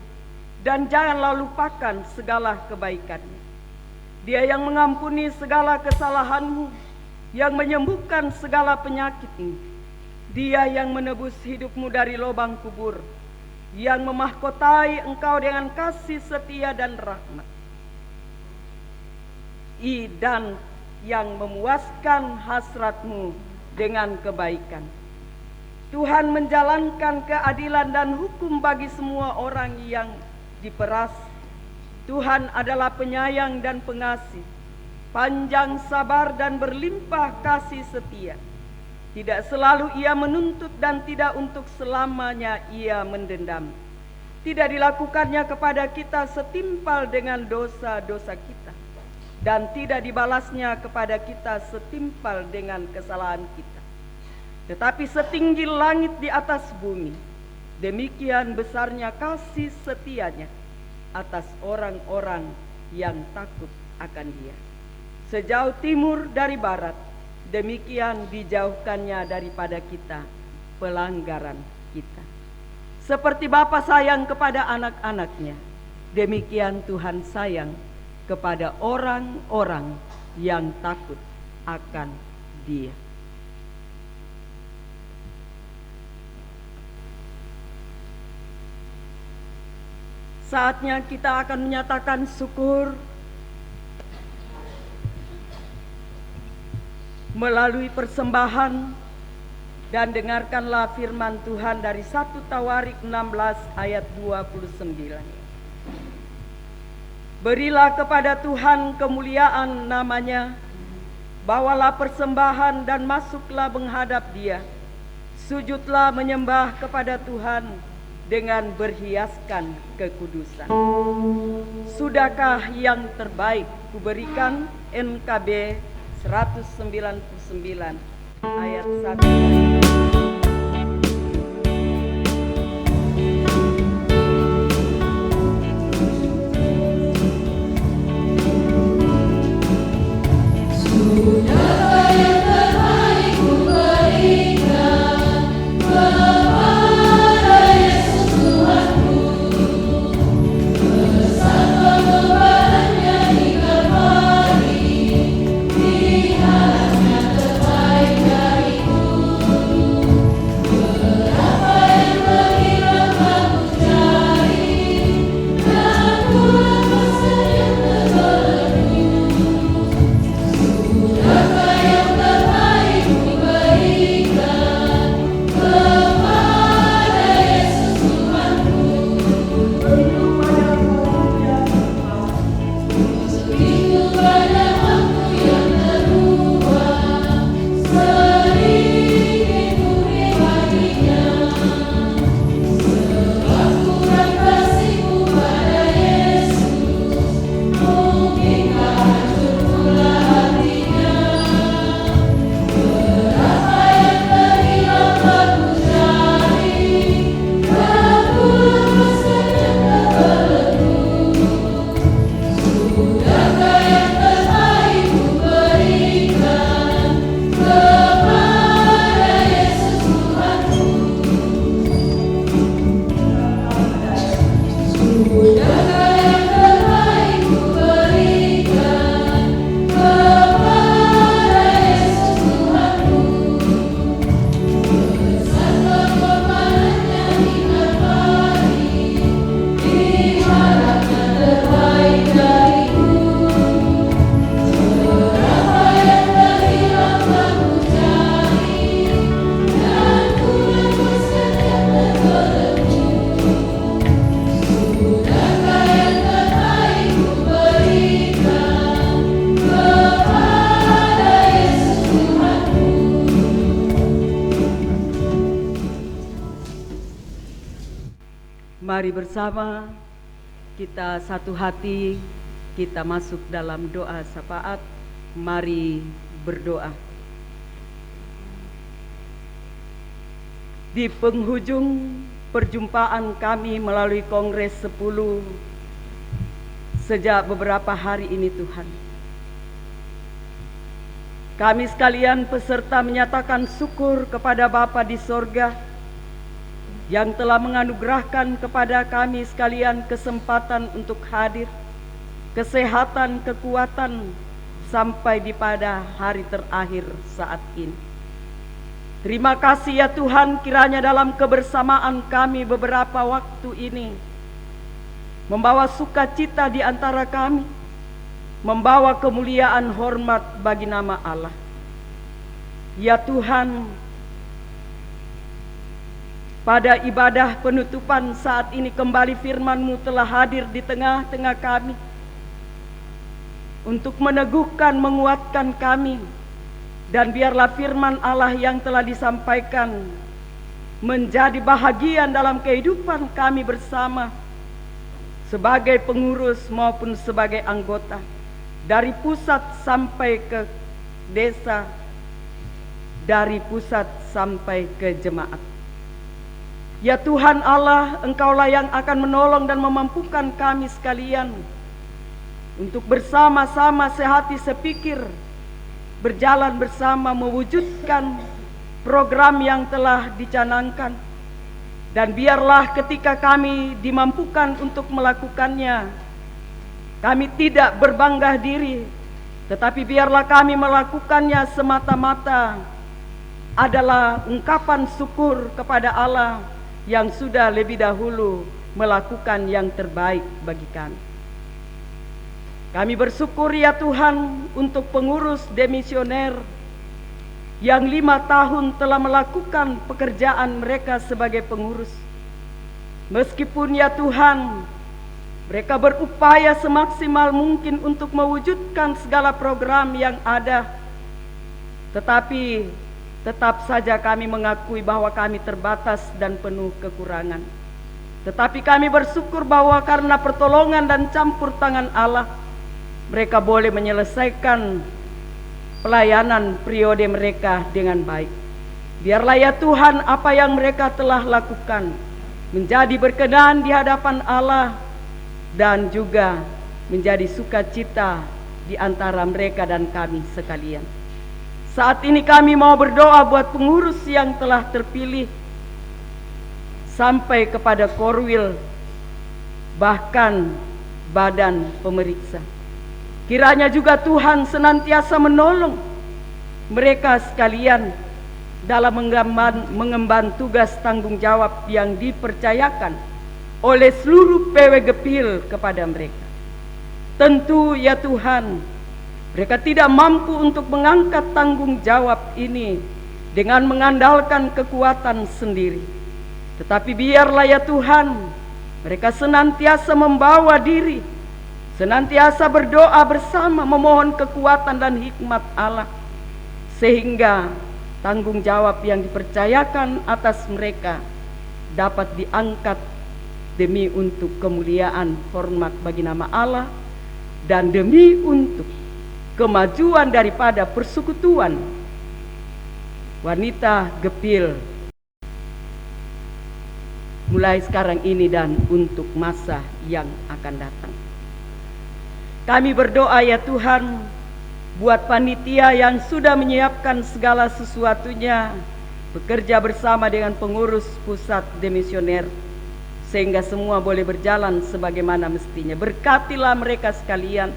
dan janganlah lupakan segala kebaikannya. Dia yang mengampuni segala kesalahanmu, yang menyembuhkan segala penyakitmu. Dia yang menebus hidupmu dari lubang kubur, yang memahkotai engkau dengan kasih setia dan rahmat. dan yang memuaskan hasrat-Mu dengan kebaikan. Tuhan menjalankan keadilan dan hukum bagi semua orang yang diperas. Tuhan adalah penyayang dan pengasih, panjang sabar dan berlimpah kasih setia. Tidak selalu Ia menuntut dan tidak untuk selamanya Ia mendendam. Tidak dilakukannya kepada kita setimpal dengan dosa-dosa kita, dan tidak dibalasnya kepada kita setimpal dengan kesalahan kita. Tetapi setinggi langit di atas bumi, demikian besarnya kasih setianya atas orang-orang yang takut akan Dia. Sejauh timur dari barat, demikian dijauhkannya daripada kita pelanggaran kita. Seperti Bapa sayang kepada anak-anaknya, demikian Tuhan sayang kepada orang-orang yang takut akan Dia. Saatnya kita akan menyatakan syukur melalui persembahan, dan dengarkanlah firman Tuhan dari 1 Tawarik 16 ayat 29. Berilah kepada Tuhan kemuliaan namanya, bawalah persembahan dan masuklah menghadap Dia. Sujudlah menyembah kepada Tuhan dengan berhiaskan kekudusan. Sudahkah yang terbaik kuberikan? NKB 199 ayat 1. Mari bersama kita satu hati, kita masuk dalam doa syafaat. Mari berdoa. Di penghujung perjumpaan kami melalui Kongres 10 sejak beberapa hari ini Tuhan, kami sekalian peserta menyatakan syukur kepada Bapa di sorga yang telah menganugerahkan kepada kami sekalian kesempatan untuk hadir, kesehatan, kekuatan, sampai di pada hari terakhir saat ini. Terima kasih ya Tuhan, kiranya dalam kebersamaan kami beberapa waktu ini membawa sukacita di antara kami, membawa kemuliaan hormat bagi nama Allah. Ya Tuhan, pada ibadah penutupan saat ini kembali firman-Mu telah hadir di tengah-tengah kami untuk meneguhkan, menguatkan kami. Dan biarlah firman Allah yang telah disampaikan menjadi bahagian dalam kehidupan kami bersama sebagai pengurus maupun sebagai anggota, dari pusat sampai ke desa, dari pusat sampai ke jemaat. Ya Tuhan Allah, Engkaulah yang akan menolong dan memampukan kami sekalian untuk bersama-sama sehati sepikir, berjalan bersama mewujudkan program yang telah dicanangkan. Dan biarlah ketika kami dimampukan untuk melakukannya, kami tidak berbangga diri, tetapi biarlah kami melakukannya semata-mata adalah ungkapan syukur kepada Allah yang sudah lebih dahulu melakukan yang terbaik bagi kami. Kami bersyukur ya Tuhan untuk pengurus demisioner yang 5 tahun telah melakukan pekerjaan mereka sebagai pengurus. Meskipun ya Tuhan, mereka berupaya semaksimal mungkin untuk mewujudkan segala program yang ada, tetapi tetap saja kami mengakui bahwa kami terbatas dan penuh kekurangan. Tetapi kami bersyukur bahwa karena pertolongan dan campur tangan Allah, mereka boleh menyelesaikan pelayanan periode mereka dengan baik. Biarlah ya Tuhan apa yang mereka telah lakukan menjadi berkenan di hadapan Allah dan juga menjadi sukacita di antara mereka dan kami sekalian. Saat ini kami mau berdoa buat pengurus yang telah terpilih sampai kepada korwil, bahkan badan pemeriksa. Kiranya juga Tuhan senantiasa menolong mereka sekalian dalam mengemban tugas tanggung jawab yang dipercayakan oleh seluruh PW Gepil kepada mereka. Tentu ya Tuhan, mereka tidak mampu untuk mengangkat tanggung jawab ini dengan mengandalkan kekuatan sendiri. Tetapi biarlah ya Tuhan, mereka senantiasa membawa diri, senantiasa berdoa bersama, memohon kekuatan dan hikmat Allah, sehingga tanggung jawab yang dipercayakan atas mereka dapat diangkat demi untuk kemuliaan hormat bagi nama Allah dan demi untuk kemajuan daripada persekutuan wanita Gepil mulai sekarang ini dan untuk masa yang akan datang. Kami berdoa ya Tuhan buat panitia yang sudah menyiapkan segala sesuatunya, bekerja bersama dengan pengurus pusat demisioner, sehingga semua boleh berjalan sebagaimana mestinya. Berkatilah mereka sekalian,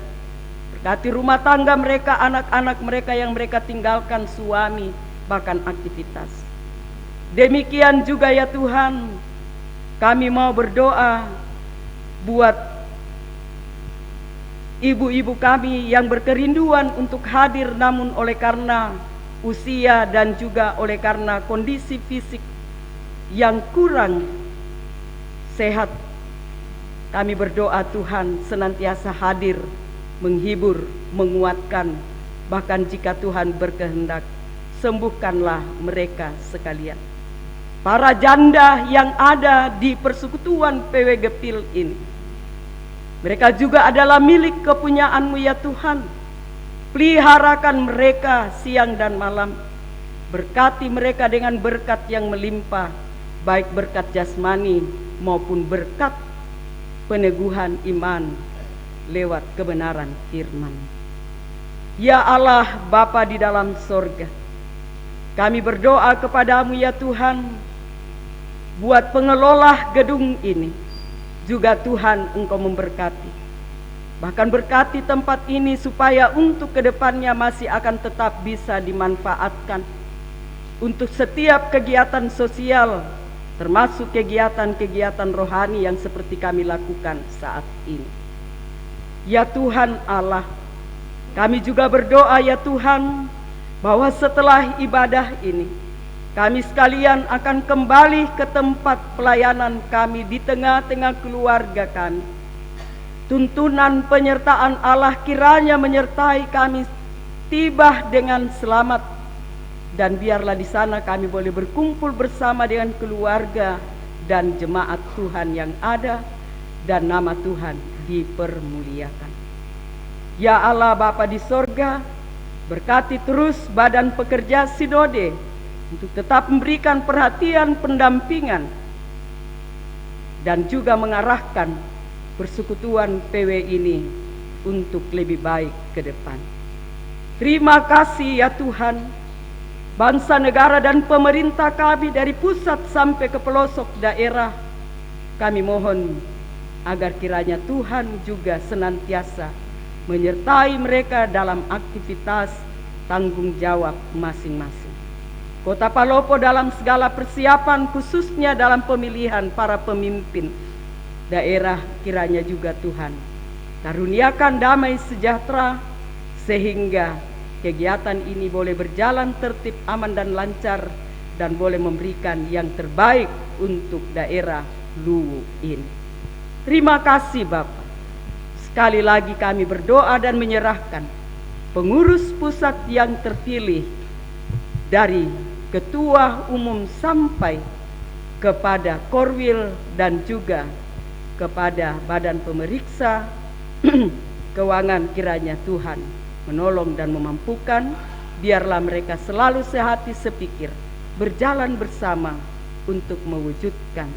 berkati rumah tangga mereka, anak-anak mereka yang mereka tinggalkan suami, bahkan aktivitas. Demikian juga ya Tuhan, kami mau berdoa buat ibu-ibu kami yang berkerinduan untuk hadir, namun oleh karena usia dan juga oleh karena kondisi fisik yang kurang sehat, kami berdoa Tuhan senantiasa hadir, menghibur, menguatkan, bahkan jika Tuhan berkehendak, sembuhkanlah mereka sekalian. Para janda yang ada di persekutuan PW Gepil ini, mereka juga adalah milik kepunyaan-Mu ya Tuhan. Peliharakan mereka siang dan malam. Berkati mereka dengan berkat yang melimpah, baik berkat jasmani maupun berkat peneguhan iman lewat kebenaran firman. Ya Allah Bapa di dalam sorga, kami berdoa kepadamu ya Tuhan, buat pengelola gedung ini juga Tuhan Engkau memberkati, bahkan berkati tempat ini supaya untuk kedepannya masih akan tetap bisa dimanfaatkan untuk setiap kegiatan sosial, termasuk kegiatan-kegiatan rohani yang seperti kami lakukan saat ini. Ya Tuhan Allah, Kami juga berdoa ya Tuhan, bahwa setelah ibadah ini, kami sekalian akan kembali ke tempat pelayanan kami di tengah-tengah keluarga kami. Tuntunan penyertaan Allah kiranya menyertai kami tiba dengan selamat, dan biarlah di sana kami boleh berkumpul bersama dengan keluarga dan jemaat Tuhan yang ada, dan nama Tuhan dipermuliakan. Ya Allah Bapa di sorga, berkati terus badan pekerja Sinode untuk tetap memberikan perhatian pendampingan dan juga mengarahkan persekutuan PW ini untuk lebih baik ke depan. Terima kasih ya Tuhan, bangsa, negara, dan pemerintah kami dari pusat sampai ke pelosok daerah. Kami mohon agar kiranya Tuhan juga senantiasa menyertai mereka dalam aktivitas tanggung jawab masing-masing. Kota Palopo dalam segala persiapan, khususnya dalam pemilihan para pemimpin daerah, kiranya juga Tuhan karuniakan damai sejahtera, sehingga kegiatan ini boleh berjalan tertib, aman, dan lancar, dan boleh memberikan yang terbaik untuk daerah Luwu ini. Terima kasih Bapak. Sekali lagi kami berdoa dan menyerahkan pengurus pusat yang terpilih dari Ketua Umum sampai kepada Korwil dan juga kepada Badan Pemeriksa Keuangan, kiranya Tuhan menolong dan memampukan. Biarlah mereka selalu sehati sepikir, berjalan bersama untuk mewujudkan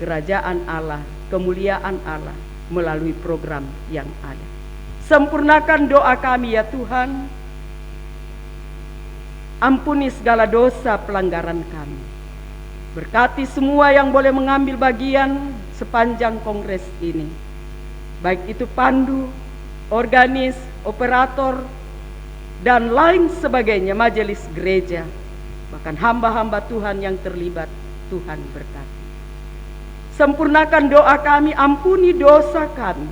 kerajaan Allah, kemuliaan Allah melalui program yang ada. Sempurnakan doa kami ya Tuhan. Ampuni segala dosa pelanggaran kami. Berkati semua yang boleh mengambil bagian sepanjang kongres ini, baik itu pandu, organis, operator, dan lain sebagainya, majelis gereja, bahkan hamba-hamba Tuhan yang terlibat. Tuhan berkati. Sempurnakan doa kami, ampuni dosa kami.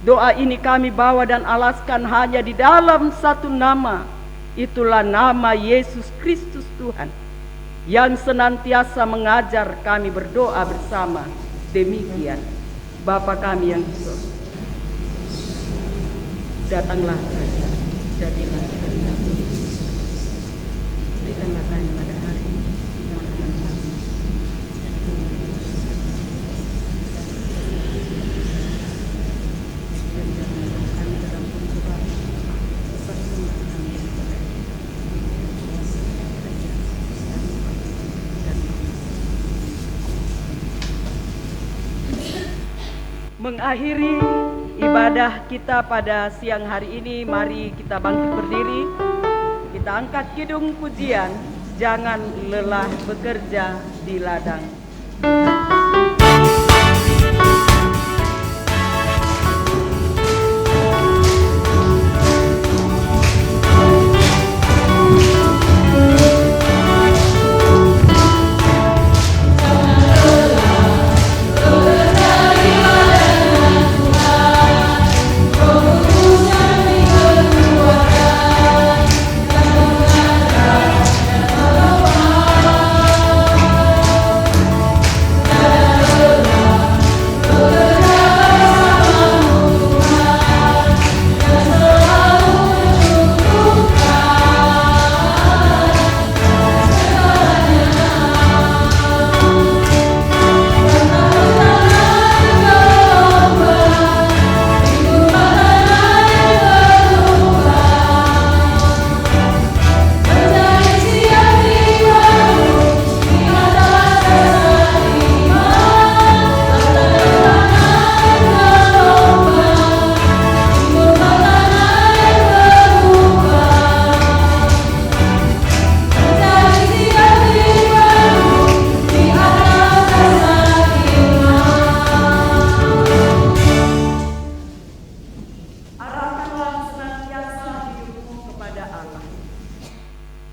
Doa ini kami bawa dan alaskan hanya di dalam satu nama, itulah nama Yesus Kristus Tuhan, yang senantiasa mengajar kami berdoa bersama. Demikian, Bapa kami yang di surga, datanglah kerajaan, jadilah kehendakmu. Berikanlah kami pada hari ini makanan kami. Dan janganlah kami dalam pencobaan, lepaskanlah kami daripada mengakhiri ibadah kita pada siang hari ini. Mari kita bangkit berdiri, kita angkat kidung pujian, jangan lelah bekerja di ladang.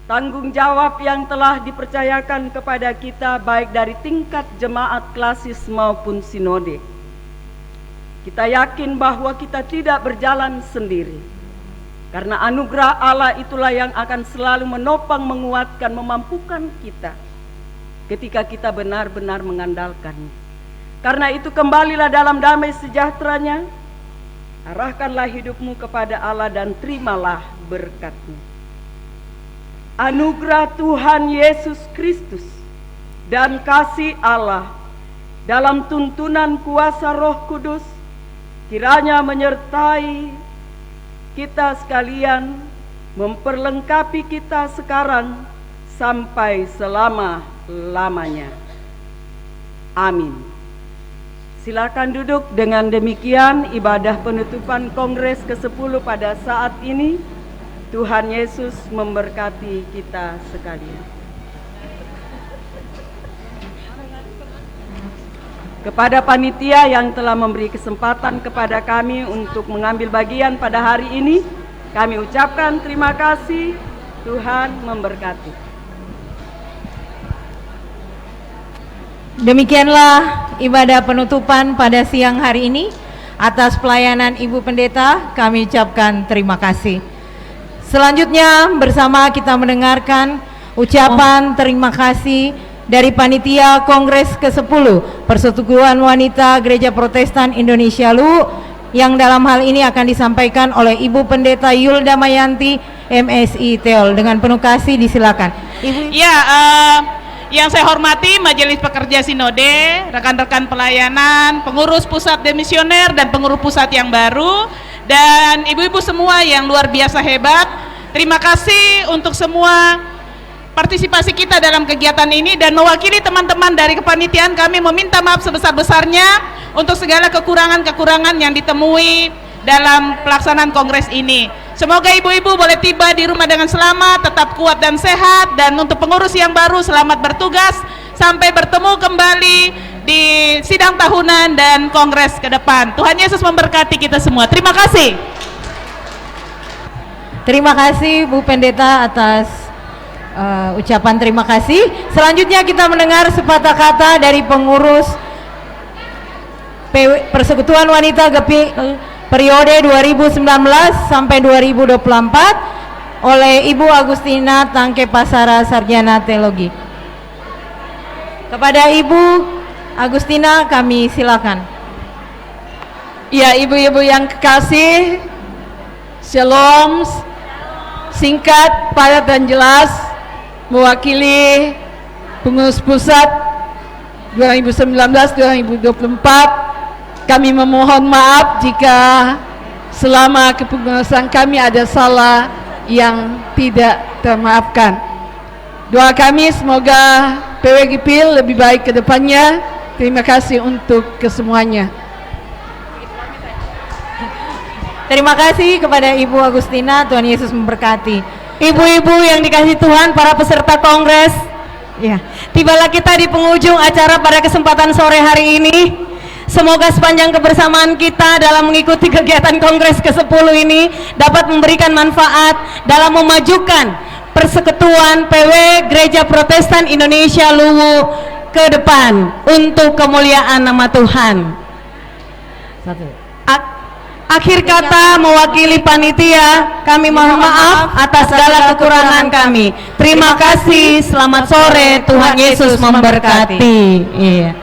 Tanggung jawab yang telah dipercayakan kepada kita baik dari tingkat jemaat klasis maupun sinode. Kita yakin bahwa kita tidak berjalan sendiri. Karena anugerah Allah itulah yang akan selalu menopang, menguatkan, memampukan kita ketika kita benar-benar mengandalkannya. Karena itu kembalilah dalam damai sejahteranya, arahkanlah hidupmu kepada Allah dan terimalah berkat-Nya. Anugerah Tuhan Yesus Kristus dan kasih Allah dalam tuntunan kuasa Roh Kudus kiranya menyertai kita sekalian, memperlengkapi kita sekarang sampai selama-lamanya. Amin. Silakan duduk. Dengan demikian ibadah penutupan Kongres ke-10 pada saat ini. Tuhan Yesus memberkati kita sekalian. Kepada panitia yang telah memberi kesempatan kepada kami untuk mengambil bagian pada hari ini, kami ucapkan terima kasih. Tuhan memberkati. Demikianlah ibadah penutupan pada siang hari ini. Atas pelayanan Ibu Pendeta kami ucapkan terima kasih. Selanjutnya bersama kita mendengarkan ucapan terima kasih dari Panitia Kongres ke-10 Persekutuan Wanita Gereja Protestan Indonesia LUU, yang dalam hal ini akan disampaikan oleh Ibu Pendeta Yulda Mayanti, MSI Teol. Dengan penuh kasih disilakan. Ibu. Ya, yang saya hormati Majelis Pekerja Sinode, rekan-rekan pelayanan, pengurus pusat demisioner dan pengurus pusat yang baru, dan ibu-ibu semua yang luar biasa hebat. Terima kasih untuk semua partisipasi kita dalam kegiatan ini, dan mewakili teman-teman dari kepanitiaan kami meminta maaf sebesar-besarnya untuk segala kekurangan-kekurangan yang ditemui dalam pelaksanaan kongres ini. Semoga ibu-ibu boleh tiba di rumah dengan selamat, tetap kuat dan sehat, dan untuk pengurus yang baru selamat bertugas sampai bertemu kembali di sidang tahunan dan kongres ke depan. Tuhan Yesus memberkati kita semua. Terima kasih. Terima kasih Bu Pendeta atas ucapan terima kasih. Selanjutnya kita mendengar sepatah kata dari pengurus Persekutuan Wanita GEPI periode 2019 sampai 2024 oleh Ibu Agustina Tangke Pasara, Sarjana Teologi. Kepada Ibu Agustina kami silakan. Ya, ibu-ibu yang kekasih, Shalom. Singkat, padat dan jelas, mewakili pengurus pusat 2019-2024, kami memohon maaf jika selama kepengurusan kami ada salah yang tidak termaafkan. Doa kami semoga PWGP lebih baik ke depannya. Terima kasih untuk kesemuanya. Terima kasih kepada Ibu Agustina, Tuhan Yesus memberkati. Ibu-ibu yang dikasihi Tuhan, para peserta kongres, ya, tibalah kita di penghujung acara pada kesempatan sore hari ini. Semoga sepanjang kebersamaan kita dalam mengikuti kegiatan kongres ke-10 ini dapat memberikan manfaat dalam memajukan Persekutuan PW Gereja Protestan Indonesia LUU ke depan untuk kemuliaan nama Tuhan. Akhir kata, mewakili panitia, kami mohon maaf atas segala kekurangan kami. Terima kasih, selamat sore, Tuhan Yesus memberkati. Iya.